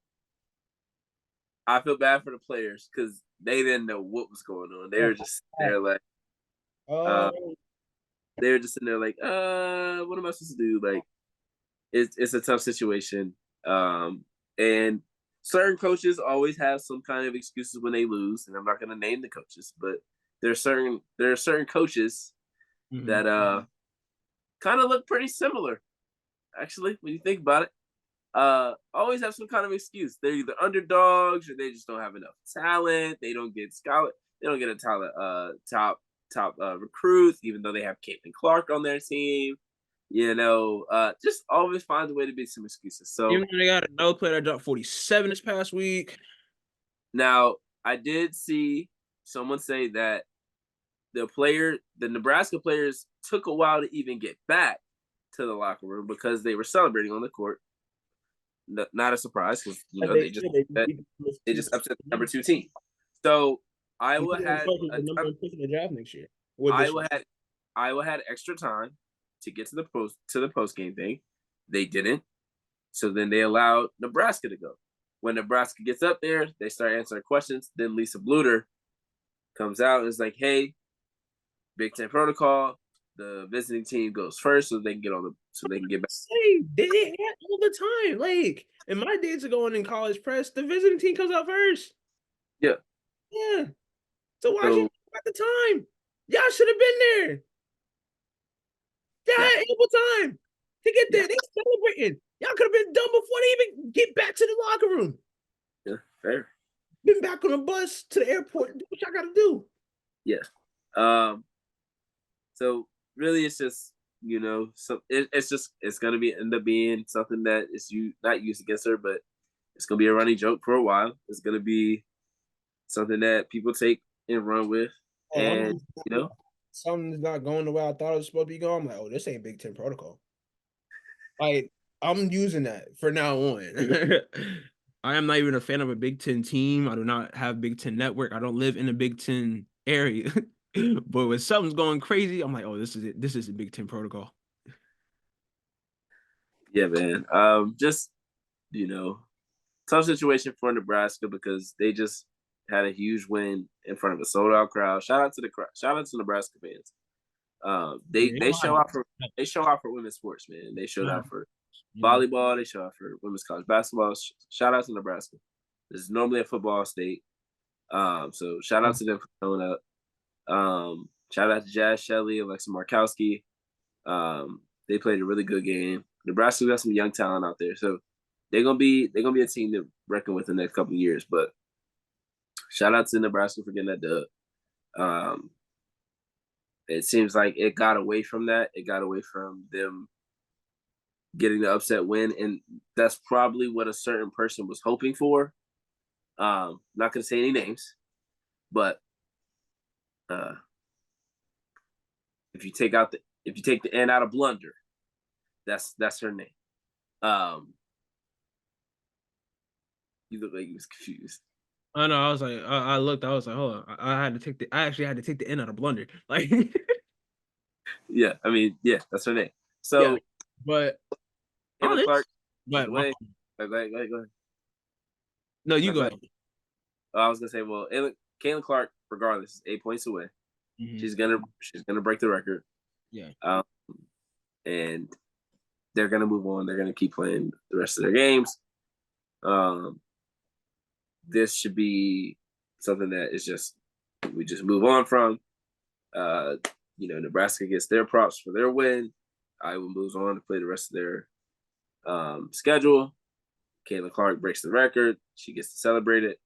B: I feel bad for the players because they didn't know what was going on. They were just there like, they were just sitting there like, what am I supposed to do? Like, it's a tough situation. And certain coaches always have some kind of excuses when they lose, and I'm not going to name the coaches, but there are certain coaches that kind of look pretty similar, actually, when you think about it. Always have some kind of excuse. They're either underdogs or they just don't have enough talent. They don't get a top recruits, even though they have Caitlin Clark on their team. Just always finds a way to be some excuses. So
A: even though they got another player that dropped 47 this past week.
B: Now, I did see someone say that the Nebraska players took a while to even get back to the locker room because they were celebrating on the court. Not a surprise because they just upset the number 2 team. So Iowa had
A: the draft next year.
B: Iowa had extra time to get to the post game thing. They didn't. So then they allowed Nebraska to go. When Nebraska gets up there, they start answering questions. Then Lisa Bluter comes out and is like, "Hey, Big Ten protocol. The visiting team goes first, so they can get back."
A: They all the time. Like in my days of going in college press, the visiting team comes out first.
B: Yeah.
A: So why should at the time? Y'all should have been there. Y'all had ample time to get there. They celebrating. Y'all could have been done before they even get back to the locker room.
B: Yeah, fair.
A: Been back on the bus to the airport. Do what y'all got to do.
B: Yeah. So really, it's just it's gonna end up being something that is not used against her, but it's gonna be a running joke for a while. It's gonna be something that people take and run with, and
A: something's not going the way I thought it was supposed to be going. I'm like, oh, this ain't Big Ten protocol. Like, I'm using that for now on. I am not even a fan of a Big Ten team. I do not have Big Ten network. I don't live in a Big Ten area. But when something's going crazy, I'm like, oh, this is it. This is a Big Ten protocol.
B: Yeah, man. Just tough situation for Nebraska because they just had a huge win in front of a sold out crowd. Shout out to Nebraska fans. They show out for women's sports, man. They showed out for volleyball. They show out for women's college basketball. Shout out to Nebraska. This is normally a football state. So shout out to them for showing up. Shout out to Jazz Shelley, Alexa Markowski. They played a really good game. Nebraska got some young talent out there, so they're gonna be a team to reckon with the next couple of years. But shout out to Nebraska for getting that dub. It seems like it got away from that. It got away from them getting the upset win, and that's probably what a certain person was hoping for. Not gonna say any names, but if you take the N out of blunder, that's her name. You look like you was confused.
A: I know. I was like, I looked. I was like, hold on. I actually had to take the N out of blunder. Like,
B: Yeah, I mean, yeah, that's her name. So,
A: yeah, but
B: Caitlin Clark
A: but
B: away. Go ahead.
A: No, you go ahead.
B: I was gonna say, well, Caitlin Clark, regardless, is 8 points away. Mm-hmm. She's gonna break the record.
A: Yeah.
B: And they're gonna move on. They're gonna keep playing the rest of their games. This should be something that is we just move on from. Nebraska gets their props for their win. Iowa moves on to play the rest of their schedule. Caitlin Clark breaks the record. She gets to celebrate it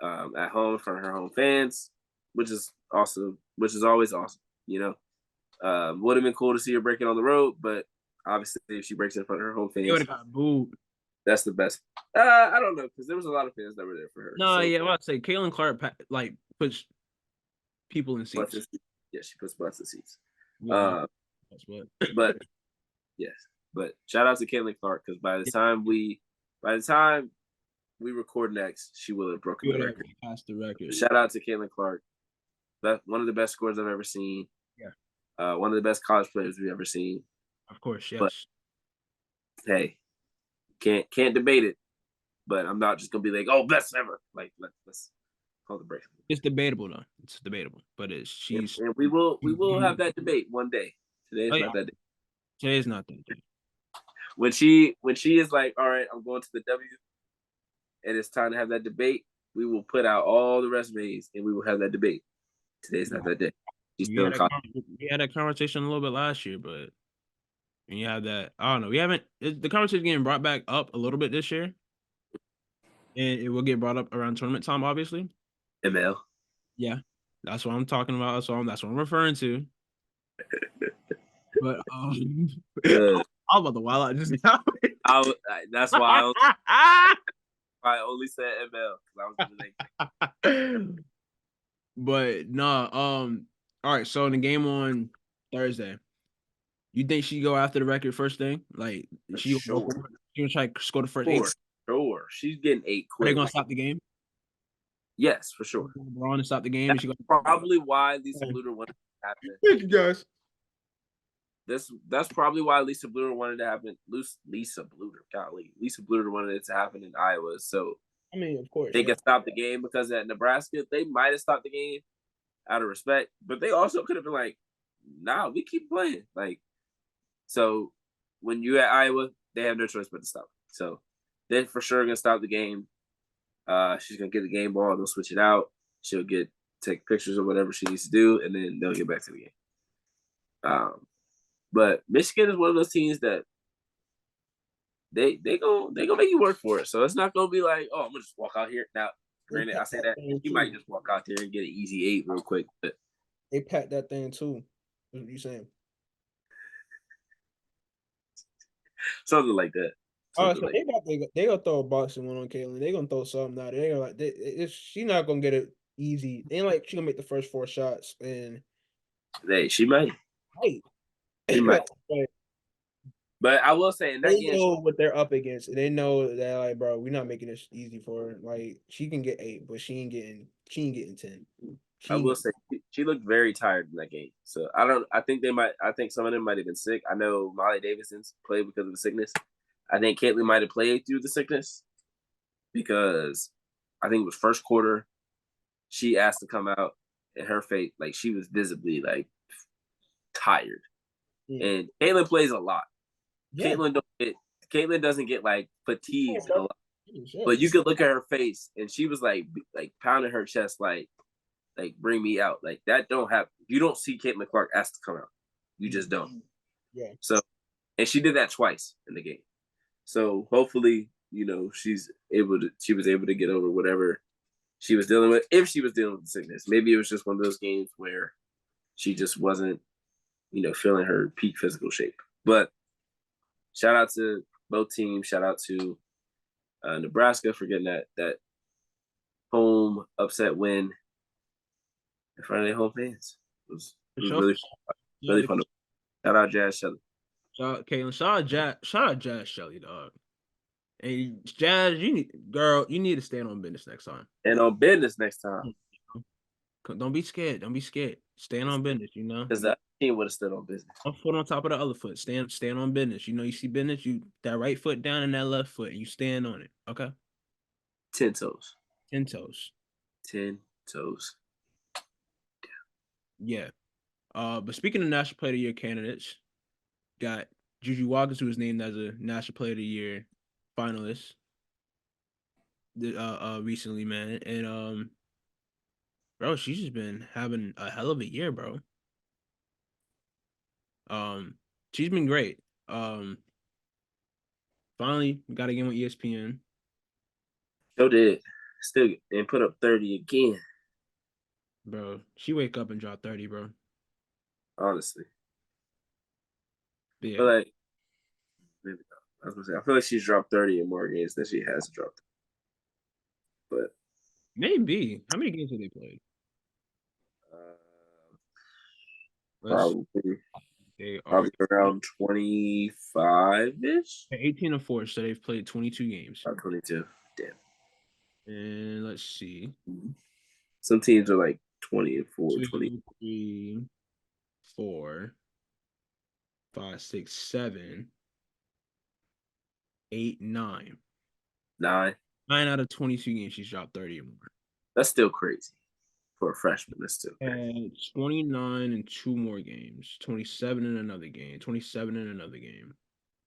B: at home in front of her home fans, which is awesome. Which is always awesome. Would have been cool to see her break it on the road, but obviously if she breaks it in front of her home fans,
A: would have got booed.
B: That's the best. I don't know, because there was a lot of fans that were there for her.
A: No, yeah, I was say Caitlin Clark like puts people in seats.
B: Yeah, she puts butts in seats.
A: Yeah,
B: but yes, but shout out to Caitlin Clark, because by the time we record next, she will have broken the record.
A: Passed the record.
B: Shout out to Caitlin Clark. One of the best scores I've ever seen.
A: Yeah.
B: One of the best college players we've ever seen.
A: Of course, yes.
B: But hey, can't debate it. But I'm not just gonna be like, oh, best ever. Like, let's call the break.
A: It's debatable though. It's debatable, but she's.
B: And we will have that debate one day. Today's not that day.
A: Today's not that day.
B: When she is like, all right, I'm going to the W, and it's time to have that debate, we will put out all the resumes and we will have that debate. Today's not that day. She's still in college.
A: We had that conversation a little bit last year, but when you have that, I don't know. We haven't. The conversation getting brought back up a little bit this year, and it will get brought up around tournament time, obviously.
B: ML.
A: Yeah, that's what I'm talking about. That's what I'm referring to. But I'm about to wild out just now.
B: That's why I only said ML, because I was gonna make.
A: But no, all right. So in the game on Thursday, you think she go after the record first thing? Like she gonna try to score the first 8?
B: Sure, she's getting 8 quick.
A: Are they gonna stop the game?
B: Yes, for sure.
A: LeBron to stop the game.
B: That's probably why Lisa Bluder wanted to happen.
A: Thank you, guys.
B: That's probably why Lisa Bluder wanted to happen. Lisa Bluder wanted it to happen in Iowa. So
A: I mean, of course,
B: they could stop the game, because at Nebraska they might have stopped the game out of respect, but they also could have been like, "Nah, we keep playing." Like, so when you at Iowa, they have no choice but to stop. So they're for sure gonna stop the game. She's gonna get the game ball. They'll switch it out. She'll take pictures or whatever she needs to do, and then they'll get back to the game. But Michigan is one of those teams that they gonna make you work for it. So it's not gonna be like, oh, I'm gonna just walk out here. Now, granted, I say that you might just walk out there and get an easy 8 real quick, but
C: they packed that thing too. What you saying?
B: Something like that.
C: So they gonna throw a boxing one on Caitlin. They gonna throw something out. They gonna she not gonna get it easy. Ain't like she gonna make the first 4 shots, and
B: she might. She might. But I will say, in that game,
C: know what they're up against. They know that, like, bro, we're not making this easy for her. Like, she can get 8, but she ain't getting 10.
B: I will say she looked very tired in that game. So I think some of them might have been sick. I know Molly Davidson's played because of the sickness. I think Caitlin might have played through the sickness, because I think it was first quarter. She asked to come out, and her face, like, she was visibly tired. And Caitlin plays a lot. Yeah. Caitlin doesn't get like fatigued a lot. But you could look at her face, and she was like pounding her chest, like bring me out. Like that don't happen. You don't see Caitlin Clark ask to come out. You just don't.
C: Yeah.
B: So, and she did that twice in the game. So hopefully, she was able to get over whatever she was dealing with, if she was dealing with the sickness. Maybe it was just one of those games where she just wasn't, feeling her peak physical shape. But shout out to both teams. Shout out to Nebraska for getting that home upset win in front of their home fans. It was really fun. Shout out Jazz Shelley.
A: Shout out Caitlin. Shout out Jazz Shelley, dog. And Jazz, you need to stand on business next time.
B: And on business next time.
A: Don't be scared. Don't be scared. Stand on business,
B: Because that team would have stood on business.
A: One foot on top of the other foot. Stand on business. You see business, you that right foot down and that left foot, and you stand on it. Okay?
B: 10 toes.
A: 10 toes.
B: 10 toes.
A: Yeah. But speaking of National Player of the Year candidates, got Juju Watkins, who was named as a National Player of the Year finalist recently, man. And bro, she's just been having a hell of a year, bro. She's been great. Finally got a game on ESPN.
B: So did. Still and put up 30 again.
A: Bro, she wake up and drop 30, bro.
B: Honestly.
A: Yeah.
B: I feel like I feel like she's dropped 30 in more games than she has dropped. But
A: maybe. How many games have they played?
B: Probably around 25-ish.
A: 18-4, so they've played 22 games.
B: 22. Damn.
A: And let's see.
B: Some teams are like 20-4,
A: 2, 3, 4, 5, 6, 7, 8, 9.
B: 9
A: out of 22 games, she's dropped 30 or more.
B: That's still crazy. For a freshman, that's still crazy.
A: And 29 in 2 more games. 27 in another game. 27 in another game.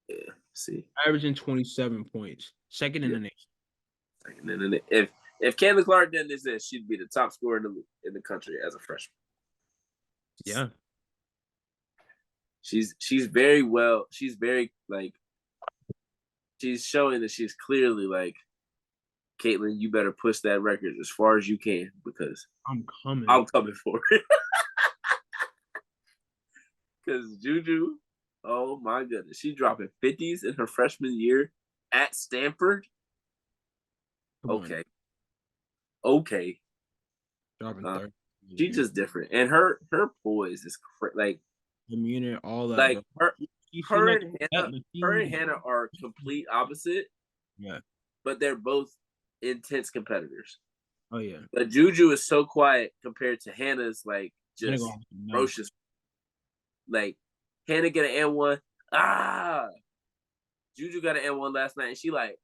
B: Yeah, see.
A: Averaging 27 points. Second in the nation.
B: Second in the If Caitlin Clark did this, she'd be the top scorer in the country as a freshman.
A: Yeah.
B: She's very well. She's very she's showing that she's clearly like, Caitlin, you better push that record as far as you can because
A: I'm coming
B: for it. Because Juju, oh my goodness, she's dropping 50s in her freshman year at Stanford. Okay.
A: Dropping 30.
B: She's just different, and her poise is like
A: demeanor, all that.
B: Like her and
A: like
B: Hannah are complete opposite.
A: Yeah,
B: but they're both intense competitors.
A: Oh yeah.
B: But Juju is so quiet compared to Hannah's like just ferocious. Like Hannah get an N1. Juju got an N1 last night and she like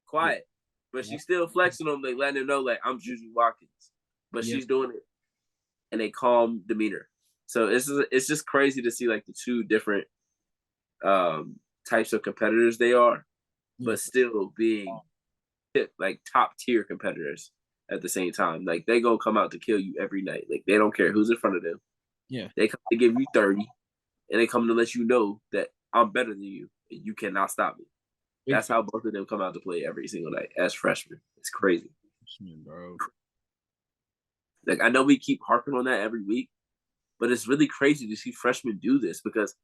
B: quiet. But she's still flexing on them, like letting them know like I'm Juju Watkins. But she's doing it in a calm demeanor. So it's just crazy to see like the two different types of competitors they are, but still being like top tier competitors at the same time. Like they gonna come out to kill you every night. Like they don't care who's in front of them.
A: Yeah.
B: They come to give you 30 and they come to let you know that I'm better than you and you cannot stop me. That's how both of them come out to play every single night as freshmen. It's crazy.
A: Bro.
B: Like I know we keep harping on that every week, but it's really crazy to see freshmen do this because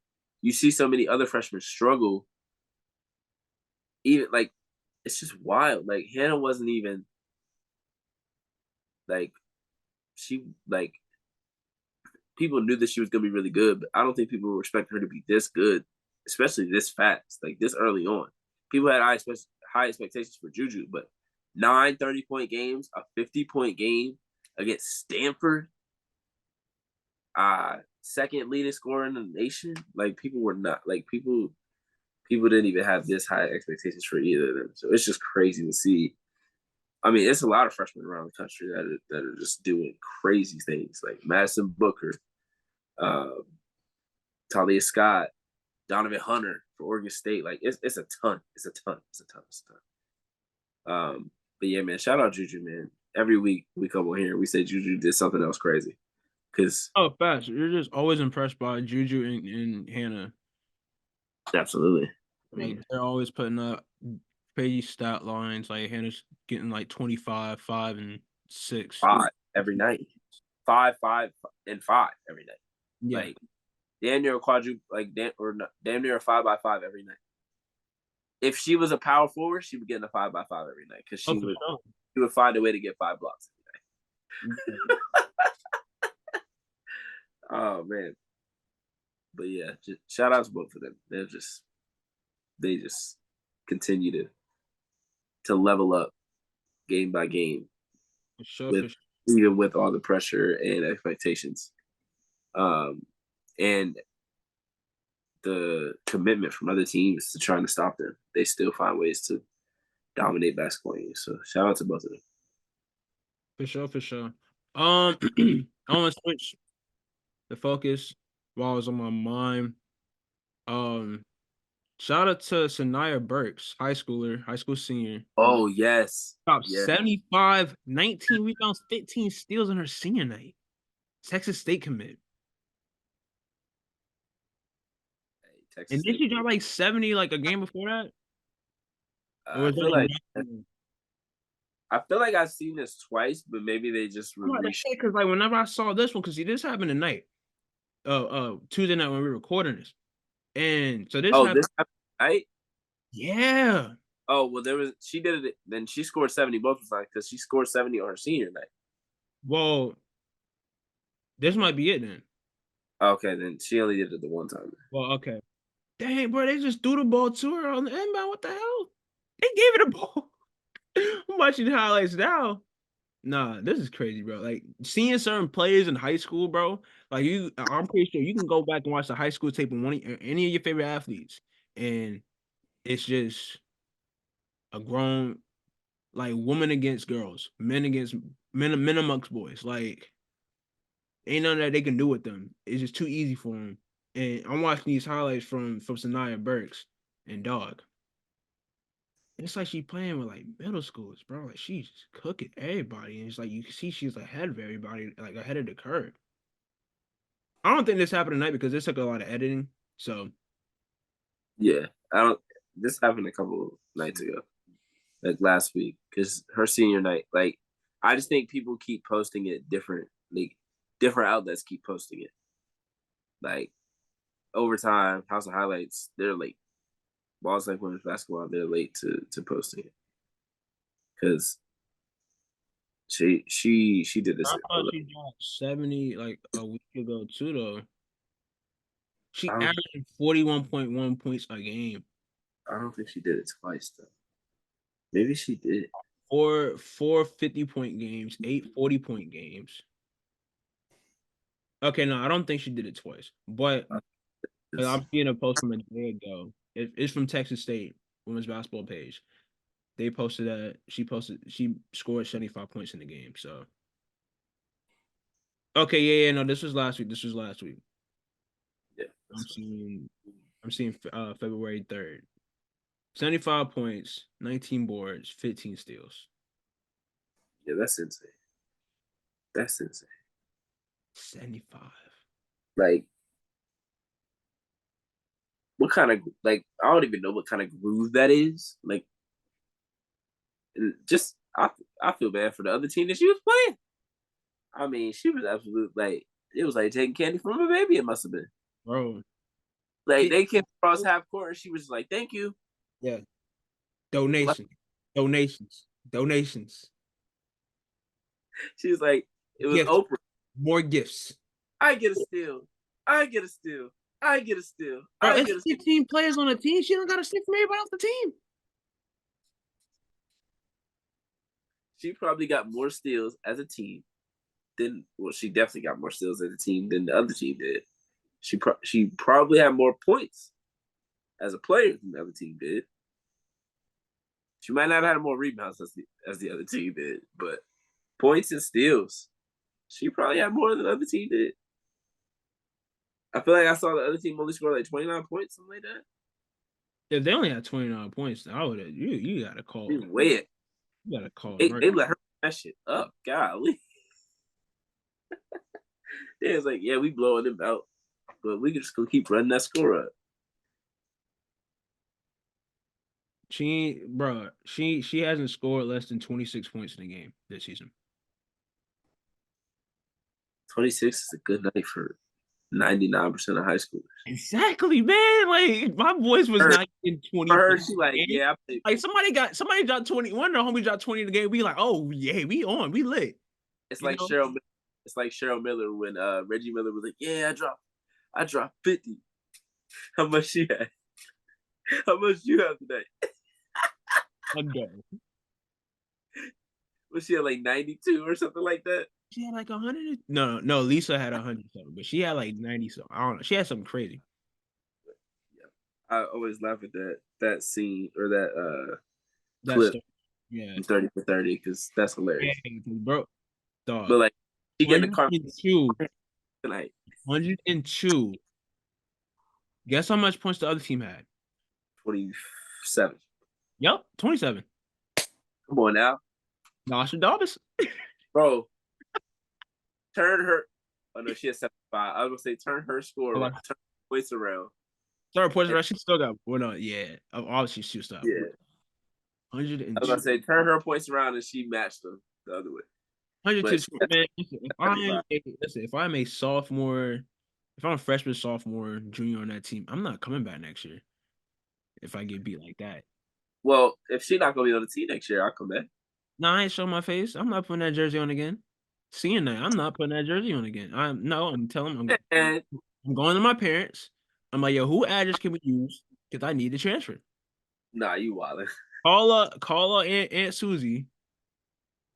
B: you see so many other freshmen struggle. Even like it's just wild. Like Hannah wasn't even like people knew that she was gonna be really good, but I don't think people were expecting her to be this good, especially this fast, like this early on. People had high expectations for Juju, but 9 30-point games, a 50-point game against Stanford, second leading scorer in the nation. Like people were not like people didn't even have this high expectations for either of them. So it's just crazy to see. I mean, it's a lot of freshmen around the country that are just doing crazy things, like Madison Booker, Talia Scott, Donovan Hunter for Oregon State. Like it's a ton. It's a ton. But yeah, man, shout out Juju, man. Every week we come on here, we say Juju did something else crazy. Cause
A: fast. You're just always impressed by Juju and Hannah.
B: absolutely.
A: Like they're always putting up crazy stat lines. Like Hannah's getting like 25, 5, and 6.
B: 5 every night. 5, 5, and 5 every night.
A: Yeah.
B: Like damn near a quadruple, like damn near a 5x5 every night. If she was a power forward, she would get a 5x5 every night because she would find a way to get 5 blocks every night. Oh man. But yeah, just shout out to both of them. They just continue to level up game by game even with all the pressure and expectations. And the commitment from other teams to trying to stop them. They still find ways to dominate basketball games. So shout out to both of them.
A: For sure. I want to switch the focus while I was on my mind. Shout out to Sanaya Burks, high school senior.
B: Oh, yes.
A: Top 75, 19 rebounds, 15 steals on her senior night. Texas State commit. Hey, and did she drop like 70 like a game before that?
B: I feel like I've seen this twice, but maybe they just
A: because like whenever I saw this one, because this happened tonight. Tuesday night when we were recording this. And so this happened
B: tonight?
A: Yeah.
B: Oh, well, she did it, then she scored 70 both times because she scored 70 on her senior night.
A: Well, this might be it then.
B: Okay, then she only did it the one time.
A: Well, okay. Dang, bro, they just threw the ball to her on the inbound. What the hell? They gave it a ball. I'm watching the highlights now. Nah, this is crazy, bro. Like seeing certain players in high school, bro. Like I'm pretty sure you can go back and watch the high school tape of any of your favorite athletes, and it's just a grown, like woman against girls, men against men amongst boys. Like ain't nothing that they can do with them. It's just too easy for them. And I'm watching these highlights from Sanaya Burks and dog. It's like she playing with like middle schools, bro. Like she's cooking everybody, and it's like you can see she's ahead of everybody, like ahead of the curve. I don't think this happened tonight because this took a lot of editing. So
B: yeah, this happened a couple nights ago, like last week, because her senior night, like I just think people keep posting it different. Like different outlets keep posting it. Like Overtime, House of Highlights, they're late. Balls Like Women's Basketball, they're late to posting it because she did this.
A: I thought she got 70 like a week ago too, though. She averaged 41.1 points a game.
B: I don't think she did it twice though. Maybe she did.
A: Four 50-point games, 8 40-point games. Okay, no, I don't think she did it twice. But I'm seeing a post from a day ago. It's from Texas State women's basketball page. They posted that she scored 75 points in the game. So okay, yeah, no, this was last week.
B: Yeah,
A: I'm seeing February 3rd. 75 points, 19 boards, 15 steals.
B: Yeah, that's insane.
A: 75.
B: Like, what kind of, like, I don't even know what kind of groove that is. Like, just, I feel bad for the other team that she was playing. I mean, she was absolute, like, it was like taking candy from a baby, it must have been.
A: Bro.
B: Like, they came across half court and she was like, thank you.
A: Yeah. Donations.
B: She was like, it was
A: gifts.
B: Oprah.
A: More gifts.
B: I get a steal. Bro,
A: it's 15 players on the team. She don't got to steal from everybody off the team.
B: She probably got more steals as a team she definitely got more steals as a team than the other team did. She probably had more points as a player than the other team did. She might not have had more rebounds as the other team did, but points and steals, she probably had more than the other team did. I feel like I saw the other team only score like 29 points, something like that.
A: If they only had 29 points, I would have you got to call. You gotta call
B: They let her that shit up. Golly. They was like, yeah, we blowing them out, but we just gonna keep running that score up.
A: She hasn't scored less than 26 points in a game this season.
B: 26 is a good night for 99% of high schoolers.
A: Exactly, man. Like my boys was not in 20.
B: For her, she like, yeah,
A: like somebody dropped 20. One of the homies dropped 20 in the game. We like, oh yeah, we on, we lit.
B: It's like Cheryl. It's like Cheryl Miller when Reggie Miller was like, yeah, I dropped 50. How much she had? How much you have today? Was she at like 92 or something like that?
A: She had like 100. No. Lisa had 100 something, but she had like 90 something. I don't know. She had something crazy.
B: Yeah, I always laugh at that scene or that clip.
A: Yeah,
B: 30 for 30 because that's hilarious.
A: Yeah, bro, dog.
B: But like, she get in the car
A: tonight. 102. Guess how much points the other team had?
B: 27.
A: Yep, 27.
B: Come on now.
A: Nostradamus.
B: Bro, turn her. Oh, no, she has 75. I was going to say turn her score around. Turn points around.
A: Turn points around. She still got one on. Yeah. Obviously, she stopped.
B: Yeah.
A: 102.
B: I was going to say turn her points around and she matched them the other way.
A: 102. Man, if I'm a sophomore, if I'm a freshman, sophomore, junior on that team, I'm not coming back next year if I get beat like that.
B: Well, if she's not going to be on the team next year, I'll come back.
A: No, I ain't showing my face. I'm not putting that jersey on again. Seeing that, I'm not putting that jersey on again. I'm telling them I'm going to my parents. I'm like, yo, who address can we use? Because I need to transfer.
B: Nah, you wildin'.
A: Call Aunt Susie.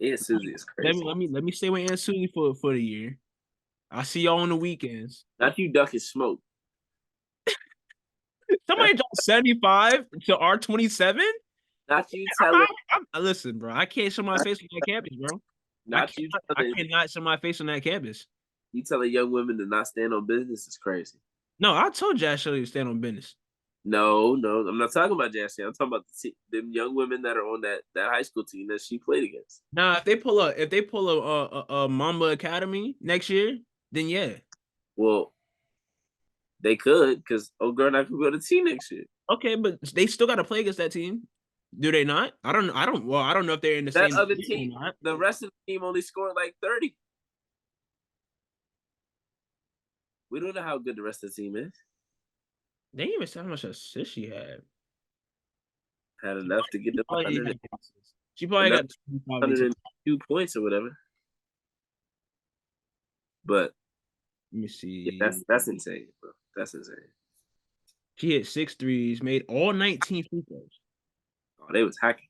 B: Aunt Susie is crazy.
A: Let me stay with Aunt Susie for the year. I'll see y'all on the weekends.
B: Not you ducking smoke.
A: Somebody dropped 75 to R27.
B: Not you telling.
A: Listen, bro. I can't show my face on that campus, bro. I cannot show my face on that campus.
B: You telling young women to not stand on business is crazy.
A: No, I told Jazz Shelley to stand on business.
B: No, I'm not talking about Jazz Shelley. I'm talking about the young women that are on that high school team that she played against.
A: Nah, if they pull a Mamba Academy next year, then yeah.
B: Well, they could because old girl not gonna go to the team next year.
A: Okay, but they still got to play against that team. Do they not? I don't know if they're in the same
B: other team. The rest of the team only scored like 30. We don't know how good the rest of the team is.
A: They didn't even say how much assists she had.
B: Had enough to get the 100.
A: She probably got
B: 102 points or whatever. But
A: let me see.
B: Yeah, that's insane, bro. That's insane.
A: She hit 6 threes, made all 19 free throws.
B: Oh, they was hacking.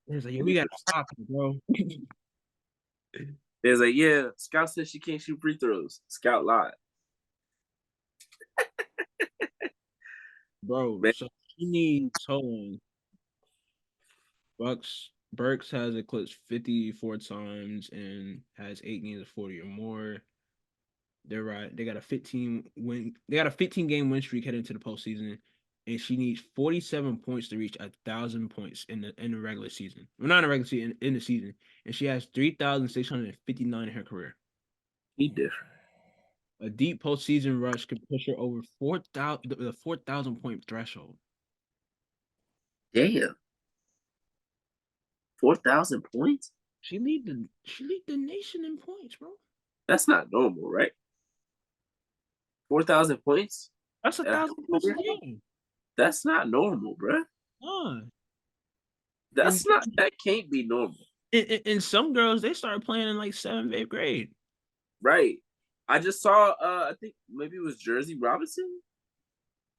A: They was like, yeah, we gotta stop it, bro.
B: They was like, yeah, Scout said she can't shoot free throws. Scout lied.
A: Bro, so she needs, hold on. Burks has eclipsed 54 times and has 8 games of 40 or more. They're right. They got a 15 game win streak heading into the postseason, and she needs 47 points to reach 1,000 points in the regular season. Well, not in the regular season, in the season. And she has 3,659 in her career.
B: He different.
A: A deep postseason rush could push her over the 4,000 point threshold.
B: Damn. 4,000 points?
A: She lead the nation in points, bro.
B: That's not normal, right? 4,000 points?
A: That's 1,000 points a game.
B: That's not normal, bro. That can't be normal.
A: And some girls, they started playing in like 7th, 8th grade.
B: Right. I just saw I think maybe it was Jersey Robinson.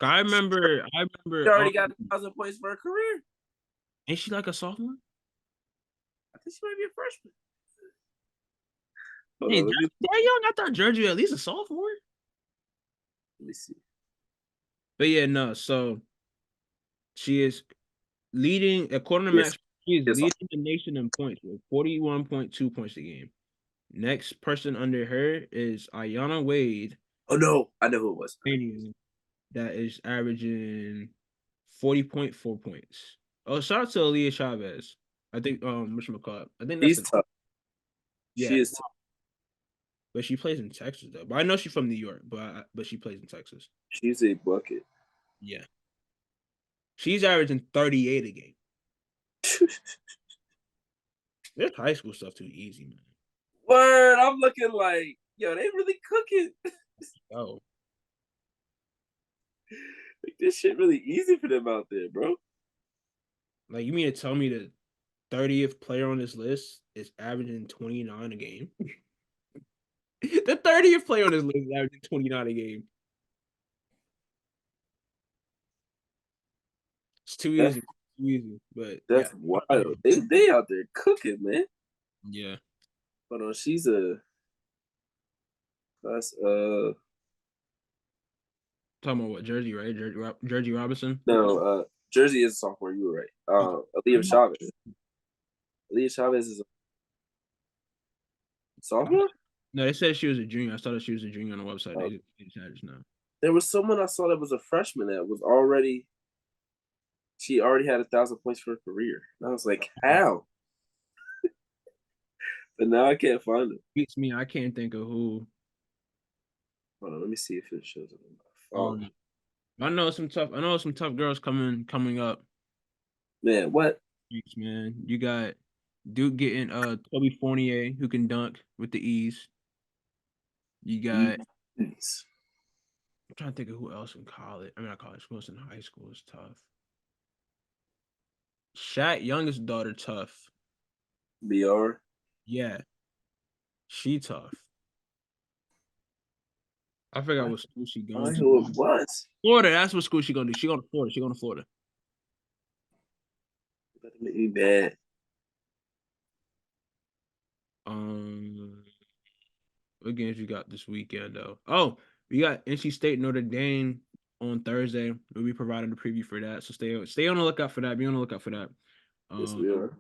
A: I remember
B: she already got 1,000 points for her career.
A: Ain't she like a sophomore?
B: I think she might be a freshman.
A: Hey, that young? I thought Jersey at least a sophomore.
B: Let me see.
A: But yeah, no. So she is leading, according to Max, she is leading the nation in points with 41.2 points a game. Next person under her is Ayanna Wade.
B: Oh no, I know who it was.
A: That is averaging 40.4 points. Oh, shout out to Aaliyah Chavez. I think whatchamacallit? I think
B: She's
A: that's
B: tough.
A: yeah.
B: She is tough.
A: But she plays in Texas though. But I know she's from New York, but she plays in Texas.
B: She's a bucket.
A: Yeah. She's averaging 38 a game. This high school stuff too easy, man.
B: Word, I'm looking like, yo, they really cooking.
A: Oh.
B: Like, this shit really easy for them out there, bro.
A: Like you mean to tell me the 30th player on this list is averaging 29 a game? The 30th player on this list is averaging 29 a game. It's too easy. Too easy. But
B: That's
A: yeah.
B: wild. They out there cooking, man.
A: Yeah.
B: Hold on, she's a class
A: Talking about what, Jersey, right? Jersey Robinson?
B: no, Jersey is a sophomore, you were right. Aaliyah Chavez. Aaliyah Chavez is a sophomore?
A: No, they said she was a junior. I thought that she was a junior on the website. They just had it now.
B: There was someone I saw that was a freshman that was already she already had 1,000 points for her career. And I was like, how? But now I can't find it.
A: Beats me. I can't think of who.
B: Hold on, let me see if it shows up on my phone.
A: I know some tough girls coming up.
B: Man, what?
A: Thanks, man. You got Duke getting Toby Fournier, who can dunk with the ease. You got I'm trying to think of who else in college. I mean, not college, who else in high school is tough. Shaq youngest daughter tough.
B: BR.
A: Yeah. She tough. I forgot what school she going to.
B: What?
A: Florida, that's what school she gonna do. She going to Florida. She going to Florida.
B: That make me bad.
A: What games we got this weekend though? Oh, we got NC State Notre Dame on Thursday. We'll be providing a preview for that. So stay on the lookout for that. Be on the lookout for that.
B: Yes, we are.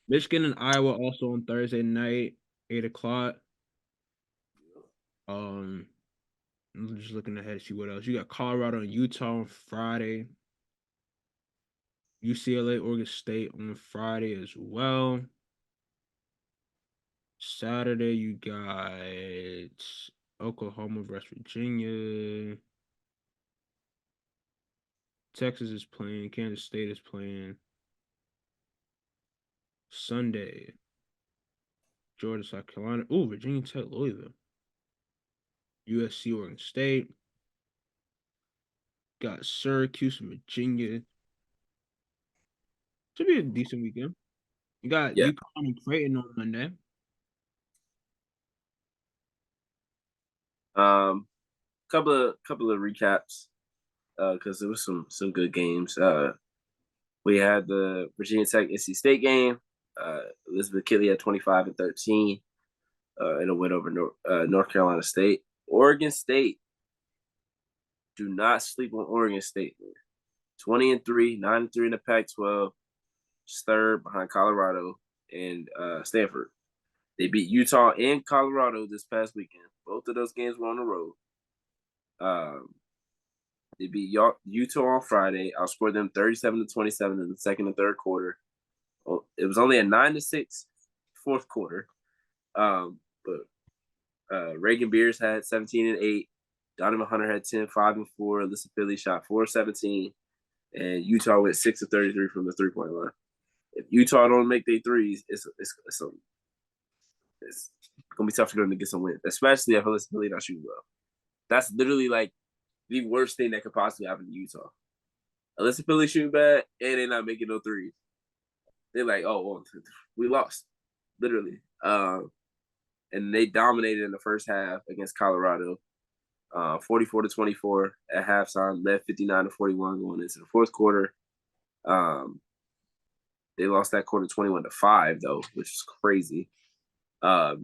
A: Michigan and Iowa also on Thursday night, 8:00. I'm just looking ahead to see what else. You got Colorado and Utah on Friday. UCLA, Oregon State on Friday as well. Saturday, you got Oklahoma, West Virginia. Texas is playing. Kansas State is playing. Sunday, Georgia, South Carolina. Ooh, Virginia Tech, Louisville. USC, Oregon State. Got Syracuse and Virginia. Should be a decent weekend. You got UConn and Creighton on Monday.
B: Couple of recaps, because there was some good games. We had the Virginia Tech NC State game. Elizabeth Kittley had 25 and 13 in a win over North Carolina State. Oregon State. Do not sleep on Oregon State. 20-3, 9-3 in the Pac-12, just third behind Colorado and Stanford. They beat Utah and Colorado this past weekend. Both of those games were on the road. They beat Utah on Friday. Outscored them 37-27 in the second and third quarter. Well, it was only a 9-6 fourth quarter. But Reagan Beers had 17 and 8. Donovan Hunter had 10, 5 and 4. Alyssa Philly shot 4-17. And Utah went 6 of 33 from the 3-point line. If Utah don't make their threes, it's gonna be tough for them to get some wins, especially if Alyssa Philly not shooting well. That's literally like the worst thing that could possibly happen to Utah. Alyssa Philly shooting bad and they're not making no threes. They're like, oh, well, we lost, literally. And they dominated in the first half against Colorado, 44-24 at halftime, led 59-41 going into the fourth quarter. They lost that quarter 21-5 though, which is crazy.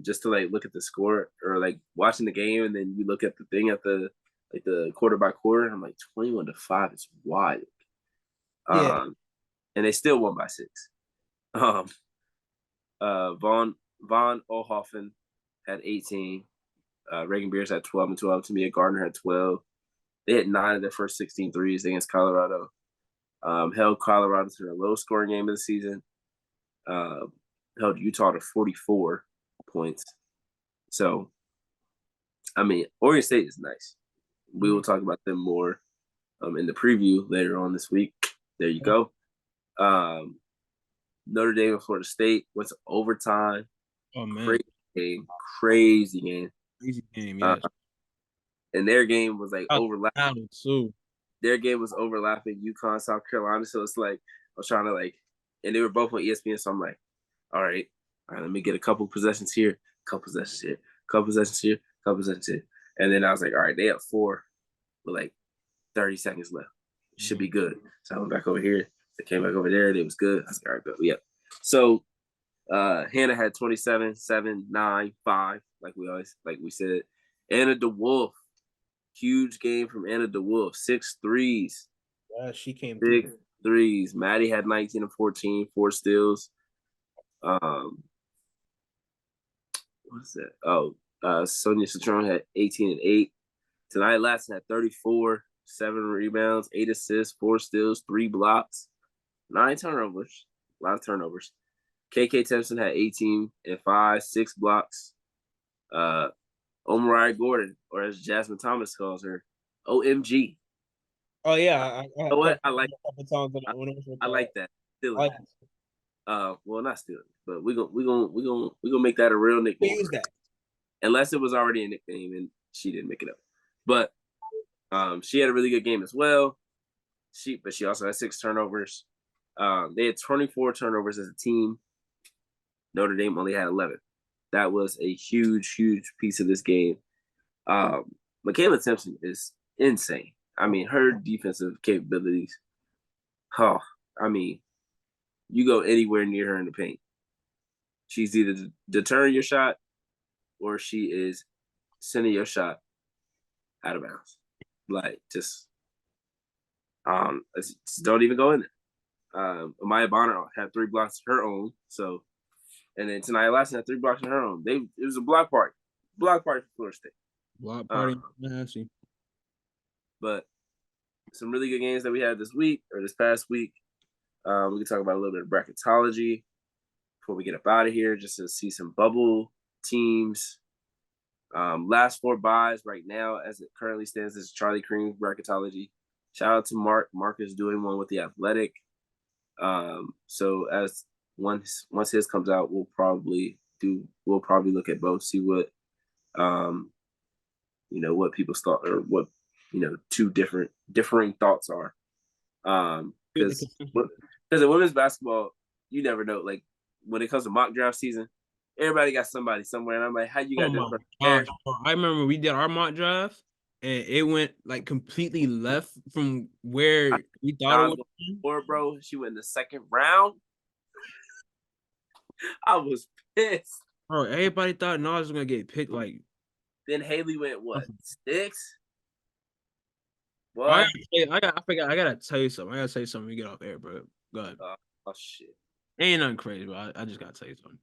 B: Just to like look at the score or like watching the game and then you look at the thing at the quarter by quarter, and I'm like 21-5. It's wild. And they still won by 6. Von Ohoffen had 18. Reagan Beers had 12 and 12. Tamia Gardner had 12. They had 9 of their first 16 threes against Colorado. Held Colorado to their lowest scoring game of the season. held Utah to 44 points. So, I mean, Oregon State is nice. We will talk about them more in the preview later on this week. There you go. Notre Dame and Florida State went to overtime.
A: Oh, man.
B: Crazy game.
A: Crazy game, yes.
B: And their game was like overlapping.
A: Too.
B: Their game was overlapping UConn, South Carolina. So it's like I was trying to and they were both on ESPN. So I'm like, all right, let me get a couple possessions here, couple possessions here, couple possessions here, couple possessions here. And then I was like, all right, they have 4 with like 30 seconds left. Should be good. So I went back over here. They came back over there. It was good. I was like, all right, but yeah. So Hannah had 27, 7, 9, 5, like we said. Anna DeWolf, huge game from Anna DeWolf, 6 threes.
C: Yeah, she came
B: 6 threes. Maddie had 19 and 14, 4 steals. What's that? Oh, Sonia Citron had 18 and 8. Tonight Latson had 34, 7 rebounds, 8 assists, 4 steals, 3 blocks, 9 turnovers. A lot of turnovers. KK Timpson had 18 and 5, 6 blocks. Omari Gordon, or as Jasmine Thomas calls her, OMG.
C: Oh yeah,
B: You know what? I like that. Stealing. Well, not stealing, but we gonna make that a real nickname.
C: Use that.
B: Unless it was already a nickname and she didn't make it up. But she had a really good game as well. But she also had 6 turnovers. They had 24 turnovers as a team. Notre Dame only had 11. That was a huge, huge piece of this game. Michaela Simpson is insane. I mean, her defensive capabilities. You go anywhere near her in the paint. She's either deterring your shot or she is sending your shot out of bounds. Just don't even go in there. Amaya Bonner had 3 blocks of her own. So, and then tonight Lassie had 3 blocks of her own. It was a block party for Florida State.
A: Block party,
B: but some really good games that we had this past week. We can talk about a little bit of bracketology before we get up out of here, just to see some bubble teams. Last 4 buys right now, as it currently stands, is Charlie Cream bracketology. Shout out to Mark. Mark is doing one with the Athletic. So as once his comes out, we'll probably look at both, see what what people's thought, or what 2 differing thoughts are. Because in women's basketball, you never know. Like when it comes to mock draft season, everybody got somebody somewhere, and I'm like, how you got this person?
A: I remember we did our mock draft, and it went like completely left from where we thought it would.
B: Or bro, she went in the 2nd round. I was pissed.
A: Bro, everybody thought Nas was gonna get picked. Like,
B: then Haley went what, 6?
A: What? I gotta tell you something. We get off air, bro. Go ahead.
B: Oh shit.
A: Ain't nothing crazy, bro. I just gotta tell you something.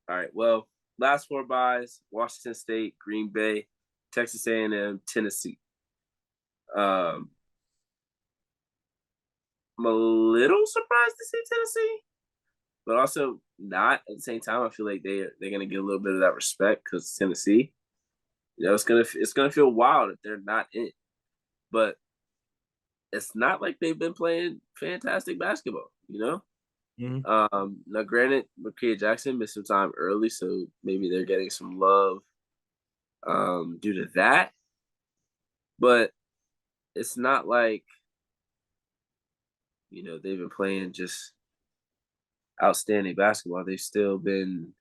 B: All right. Well, last 4 buys: Washington State, Green Bay, Texas A&M, Tennessee. I'm a little surprised to see Tennessee, but also not at the same time. I feel like they're gonna get a little bit of that respect because Tennessee. It's gonna feel wild if they're not in, but it's not like they've been playing fantastic basketball,
A: Mm-hmm.
B: Now, granted, Makia Jackson missed some time early, so maybe they're getting some love due to that. But it's not like they've been playing just outstanding basketball. They've still been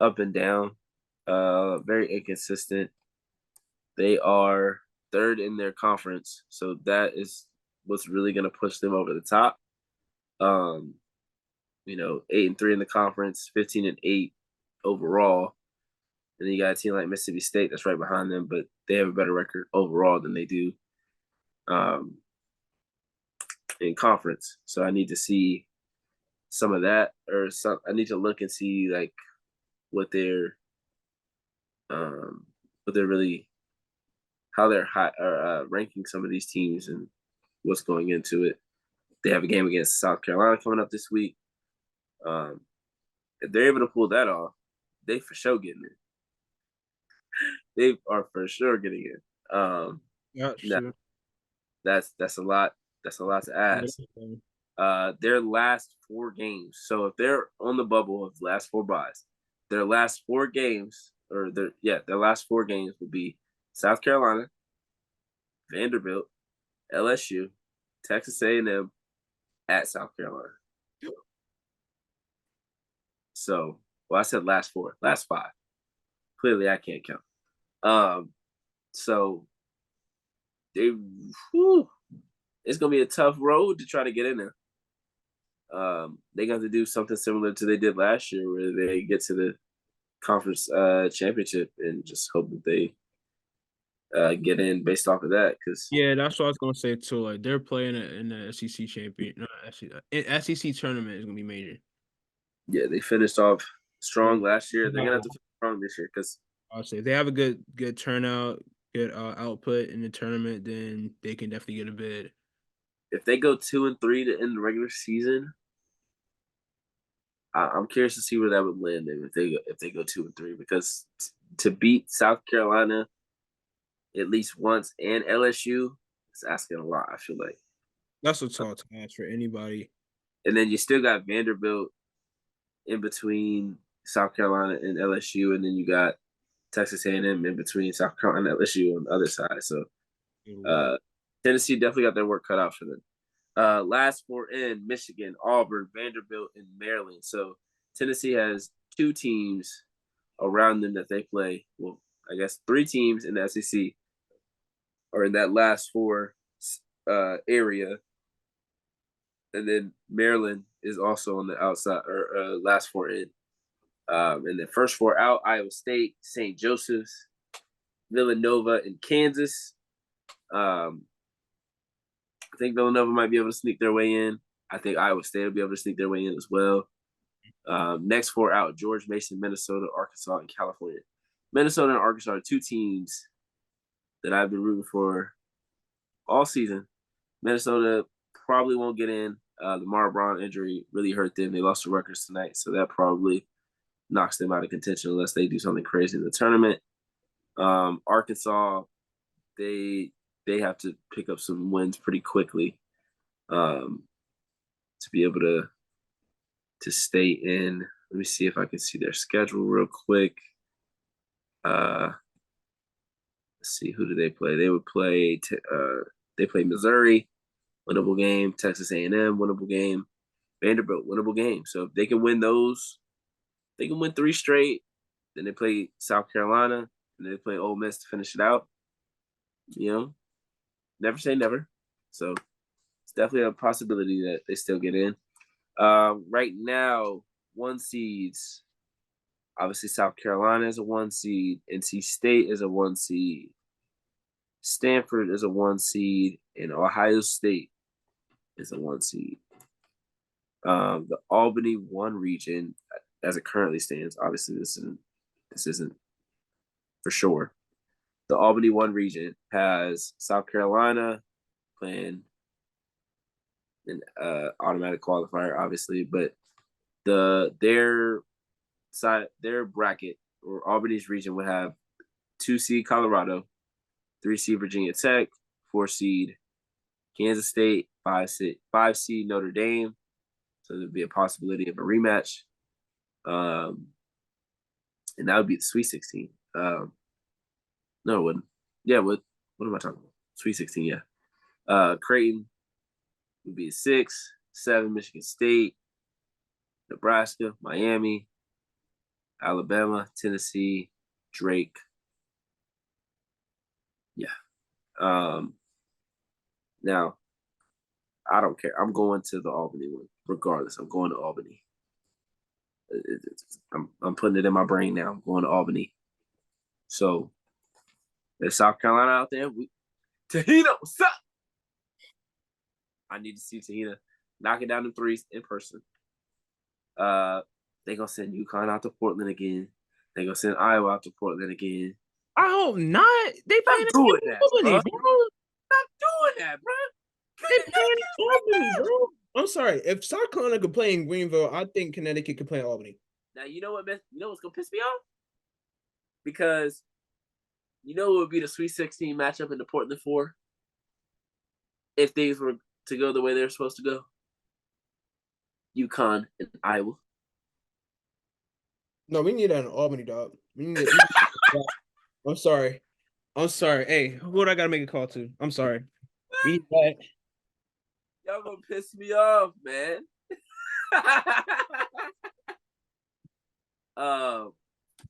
B: up and down, very inconsistent. They are 3rd in their conference, so that is what's really going to push them over the top. 8-3 in the conference, 15-8 overall. And then you got a team like Mississippi State that's right behind them, but they have a better record overall than they do in conference. So I need to see some of that, I need to look and see like what they're really, how they're ranking some of these teams and what's going into it. They have a game against South Carolina coming up this week. If they're able to pull that off, they for sure getting it. They are for sure getting it.
C: Yeah,
B: Now,
C: sure.
B: that's a lot. That's a lot to ask. Their last 4 games. So if they're on the bubble of the last 4 buys, their last 4 games, or their last 4 games will be South Carolina, Vanderbilt, LSU, Texas A&M, at South Carolina. So, well, I said last 4, last 5. Clearly, I can't count. So they, it's gonna be a tough road to try to get in there. They got to do something similar to they did last year, where they get to the conference championship and just hope that they get in based off of that. Because
A: Yeah, that's what I was gonna say too. Like they're playing in the SEC champion, no, SEC tournament is gonna be major.
B: yeah, they finished off strong last year. They're gonna have
A: Wow.
B: to finish strong this year because
A: I'll say if they have a good turnout, good output in the tournament, then they can definitely get a bid.
B: if they go 2-3 to end the regular season, I'm curious to see where that would land them if they go 2-3, because to beat South Carolina at least once and LSU is asking a lot. I feel like,
A: That's a tall task for anybody.
B: and then you still got Vanderbilt in between South Carolina and LSU, and then you got Texas A&M in between South Carolina and LSU on the other side. So Tennessee definitely got their work cut out for them. Last 4 in Michigan, Auburn, Vanderbilt, and Maryland. So Tennessee has 2 teams around them that they play. Well, I guess 3 teams in the SEC are in that last 4 area. And then Maryland is also on the outside, or last 4 in. And the first 4 out: Iowa State, St. Joseph's, Villanova, and Kansas. I think Villanova might be able to sneak their way in. I think Iowa State will be able to sneak their way in as well. Next 4 out: George Mason, Minnesota, Arkansas, and California. Minnesota and Arkansas are 2 teams that I've been rooting for all season. Minnesota probably won't get in. The Mara Braun injury really hurt them. They lost to Rutgers tonight, so that probably knocks them out of contention unless they do something crazy in the tournament. Arkansas, they have to pick up some wins pretty quickly to be able to stay in. Let me see if I can see their schedule real quick. Let's see, who do they play? They would play. They play Missouri, winnable game. Texas A&M, winnable game. Vanderbilt, winnable game. So if they can win those, they can win 3 straight. Then they play South Carolina, and they play Ole Miss to finish it out. You know, never say never. So it's definitely a possibility that they still get in. Right now, 1 seeds. Obviously, South Carolina is a 1 seed. NC State is a 1 seed. Stanford is a 1 seed, and Ohio State is a 1 seed. The Albany 1 region, as it currently stands, obviously this isn't for sure. The Albany 1 region has South Carolina playing an automatic qualifier, obviously, but their bracket, or Albany's region, would have 2 seed Colorado, 3 seed Virginia Tech, 4 seed Kansas State, 5 seed Notre Dame. So there'd be a possibility of a rematch. And that would be the Sweet 16. No, it wouldn't. Yeah, what am I talking about? Sweet 16, yeah. Creighton would be a 6, 7 Michigan State, Nebraska, Miami, Alabama, Tennessee, Drake. Yeah. Now, I don't care. I'm going to the Albany one, regardless. I'm going to Albany. I'm putting it in my brain now. I'm going to Albany. So, there's South Carolina out there. Tahina, what's up? I need to see Tahina knocking down the threes in person. They're going to send UConn out to Portland again. They're going to send Iowa out to Portland again.
A: I hope not. They playing
B: Stop doing that,
A: Albany,
B: bro.
A: bro.
B: Stop doing that, bro.
A: They playing Albany, bro.
C: I'm sorry. If South Carolina could play in Greenville, I think Connecticut could play in Albany.
B: Now you know what? You know what's gonna piss me off? Because you know what would be the Sweet 16 matchup in the Portland 4 if things were to go the way they're supposed to go? UConn and Iowa.
C: No, we need that in Albany, dog. I'm sorry. I'm sorry. Hey, who would I gotta make a call to? I'm sorry. We need that.
B: Y'all gonna piss me off, man. Yeah,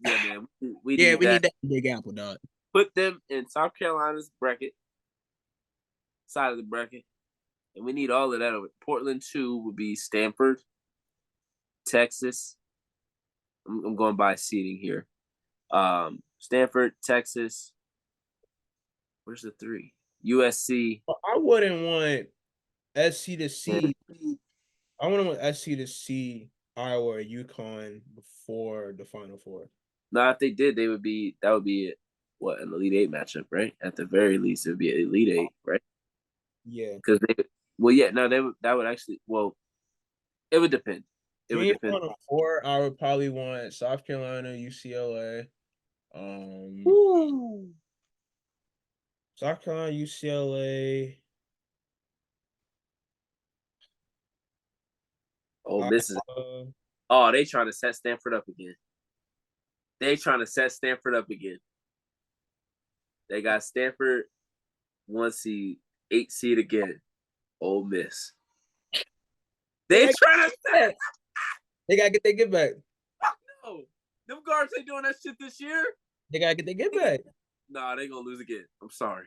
B: man. We need
C: that Big Apple, dog.
B: Put them in South Carolina's bracket, side of the bracket, and we need all of that over. Portland 2 would be Stanford, Texas. I'm going by seeding here. Stanford, Texas. Where's the 3? USC.
C: I wouldn't want SC to see. I wouldn't want SC to see Iowa or UConn before the Final Four.
B: Now, if they did, that would be what, an Elite Eight matchup, right? At the very least, it would be an Elite Eight, right?
C: Yeah.
B: Because that would actually, it would depend. It would depend.
C: On a 4, I would probably want South Carolina, UCLA. South Carolina, UCLA.
B: Oh, this is. They trying to set Stanford up again. They got Stanford 1 seed, 8 seed again. Ole Miss. They trying to set.
C: They gotta get their get back.
B: No, them guards ain't doing that shit this year.
C: They gotta get their get back.
B: Nah, they gonna lose again. I'm sorry.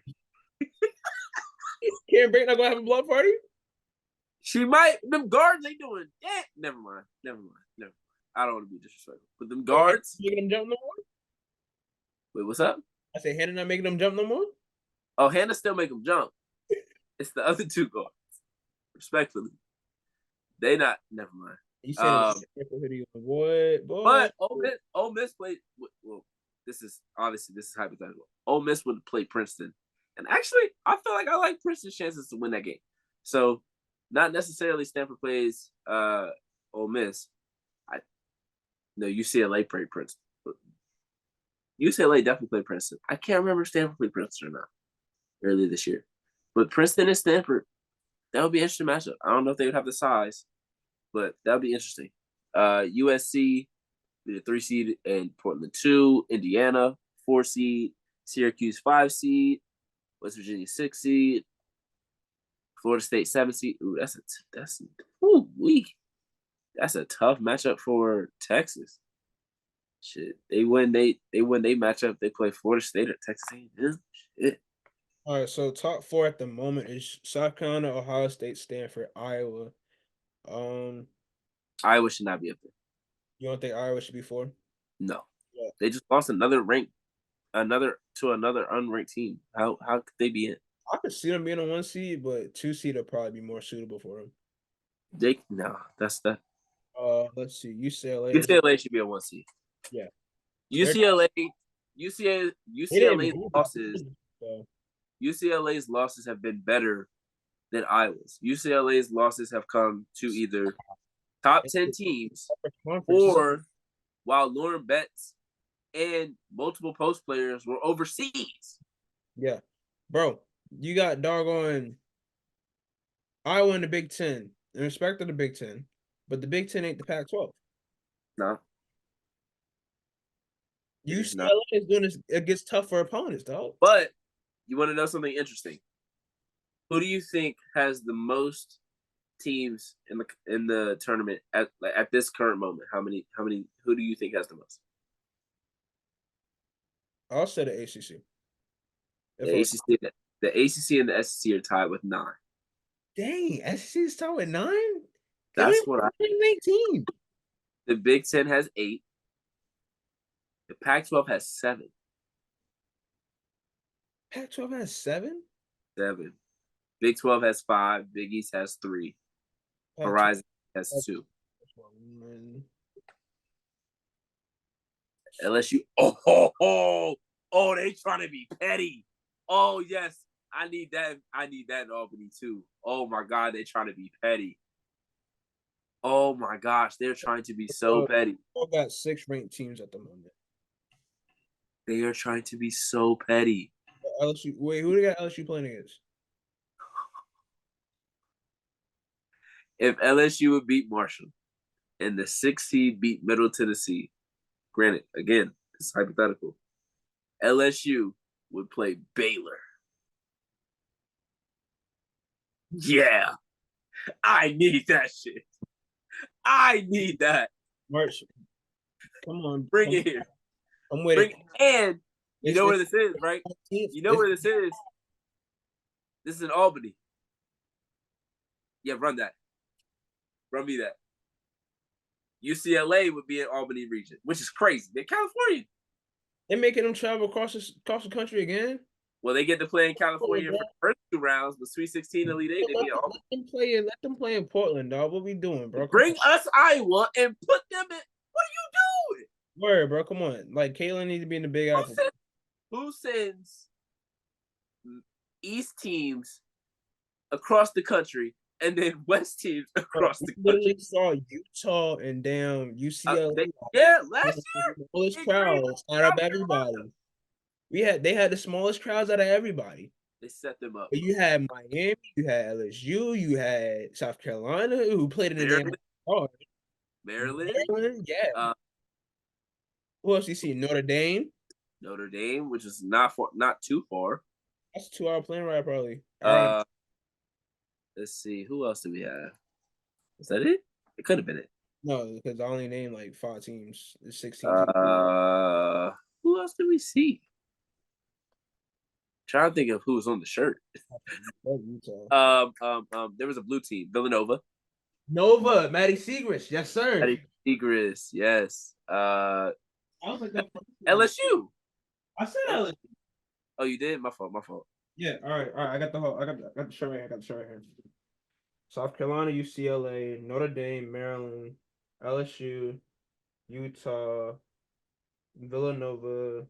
C: Karen Brayton not gonna have a blood party?
B: She might. Them guards ain't doing. Never mind. I don't want to be disrespectful, but them guards
C: making them jump no more.
B: Wait, what's up?
C: I said Hannah not making them jump no more.
B: Oh, Hannah still make them jump. It's the other 2 guards. Respectfully, they not. Never mind.
C: You said what? Boy.
B: But Ole Miss played. Well, this is hypothetical. Ole Miss would play Princeton, and actually, I feel like I like Princeton's chances to win that game. So, not necessarily Stanford plays Ole Miss. UCLA played Princeton. UCLA definitely played Princeton. I can't remember if Stanford played Princeton or not earlier this year. But Princeton and Stanford, that would be an interesting matchup. I don't know if they would have the size, but that would be interesting. USC, the 3 seed, and Portland 2, Indiana, 4 seed, Syracuse 5 seed, West Virginia 6 seed, Florida State 7 seed. Ooh, that's a tough matchup for Texas. Shit, they win they matchup. They play Florida State or Texas A&M. Shit.
C: All right, so top 4 at the moment is South Carolina, Ohio State, Stanford, Iowa.
B: Iowa should not be up there.
C: You don't think Iowa should be 4?
B: No. Yeah. They just lost another unranked team. How could they be in?
C: I could see them being a 1 seed, but 2 seed would probably be more suitable for them.
B: That's that.
C: Let's see. UCLA
B: should be a 1 seed.
C: Yeah.
B: UCLA's losses have been better than Iowa's. UCLA's losses have come to either top 10 teams or while Lauren Betts and multiple post players were overseas.
C: Yeah. Bro, you got doggone Iowa in the Big Ten. In respect to the Big Ten. But the Big Ten ain't the Pac-12.
B: No.
C: UCLA is doing this against tougher opponents, dog.
B: But you want to know something interesting? Who do you think has the most teams in the tournament at this current moment? How many? Who do you think has the most?
C: I'll say the ACC.
B: The ACC and the SEC are tied with 9.
C: Dang, SEC is tied with 9.
B: That's what
C: 18.
B: The Big Ten has 8. The Pac-12 has 7.
C: Pac-12 has 7?
B: 7. Big 12 has 5. Big East has 3. Horizon has 2. LSU. They trying to be petty. Oh yes, I need that. I need that in Albany too. Oh my God, they trying to be petty. Oh my gosh, they're trying to be so petty.
C: We got 6 ranked teams at the moment.
B: They are trying to be so petty.
C: LSU. Wait, who they got LSU playing against?
B: If LSU would beat Marshall and the 6th seed beat Middle Tennessee, granted, again, it's hypothetical, LSU would play Baylor. Yeah, I need that shit. I need that.
C: March. Come on.
B: Bring it here.
C: I'm with it.
B: And you know where this is, right? You know where this is. This is in Albany. Yeah, run that. Run me that. UCLA would be in Albany region, which is crazy. They're California.
C: They're making them travel across the country again.
B: Well, they get to play in California for the first 2 rounds, but Sweet 16 Elite 8, they be all.
C: Let them play in Portland, dog. What we doing, bro?
B: Bring us Iowa and put them in. What are you doing?
C: Word, bro. Come on. Like, Kaylin needs to be in the Big Apple.
B: Who sends East teams across the country and then West teams across the country?
C: Literally saw Utah and damn UCLA.
B: Last year.
C: The smallest crowds out of everybody. They had the smallest crowds out of everybody.
B: They set them up.
C: But you had Miami, you had LSU, you had South Carolina, who played in the damn hard.
B: Maryland,
C: yeah. Who else you see? Notre Dame,
B: which is not too far.
C: That's a 2-hour plane ride, probably.
B: Let's see. Who else do we have? Is that it? It could have been it.
C: No, because I only named like 5 teams. There's 16 teams.
B: Who else did we see? Trying to think of who was on the shirt. There was a blue team, Villanova.
C: Maddie Segrist, yes sir.
B: Maddie Segrist, yes.
C: I was like that.
B: LSU.
C: I said LSU.
B: Oh, you did? My fault.
C: Yeah. All right. I got the shirt right here. South Carolina, UCLA, Notre Dame, Maryland, LSU, Utah, Villanova,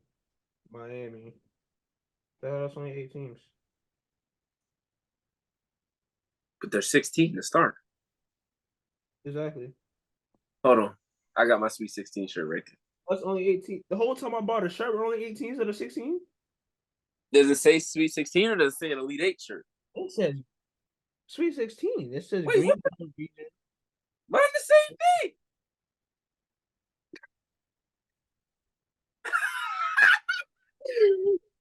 C: Miami. That's only 8 teams.
B: But there's 16 to start.
C: Exactly.
B: Hold on. I got my Sweet 16 shirt right there.
C: That's only 18. The whole time I bought a shirt, we're only 8 teams out of 16?
B: Does it say Sweet 16 or does it say an Elite 8 shirt?
C: It says Sweet 16. It says
B: Wait,
C: Green
B: region. Mine the same thing.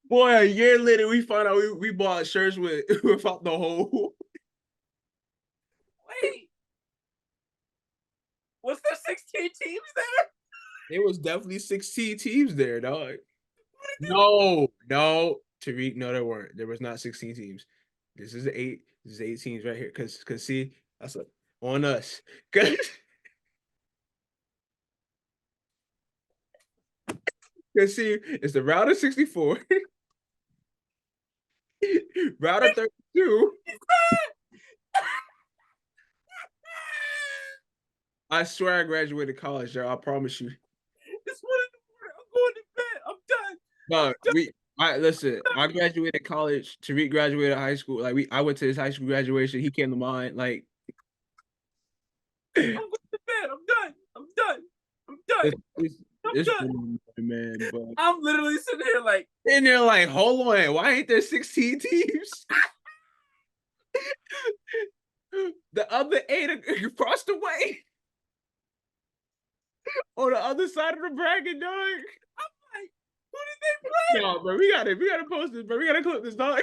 C: Boy, a year later, we find out we bought shirts without the hole.
B: Wait. Was there 16 teams there?
C: There was definitely 16 teams there, dog. No, Tariq, no, there weren't. There was not 16 teams. This is 8. This is 8 teams right here. Cause see, that's like on us. Cause see, it's the route of 64, route of 32. I swear I graduated college, yo. I promise you.
B: It's 1 in the morning. I'm going to bed. I'm done.
C: No, listen. I graduated college. Tariq graduated high school. Like I went to his high school graduation. He came to mine. Like
B: I'm going to bed. I'm done.
C: It's man, but
B: I'm literally sitting here like
C: in there like, hold on, why ain't there 16 teams? The other 8 across the way on the other side of the bracket, dog.
B: I'm like, who did they play?
C: No, bro, we gotta post this, bro. We gotta clip this, dog.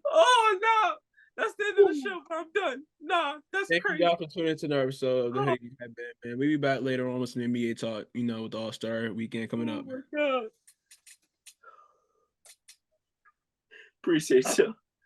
B: Oh no, that's the end of the show. I'm done. Nah, that's
C: Thank
B: crazy.
C: you guys for tuning into the episode of the Hoodie Headband, man. We'll be back later on with some NBA talk, with the All-Star weekend coming up.
B: Oh my God. Appreciate you.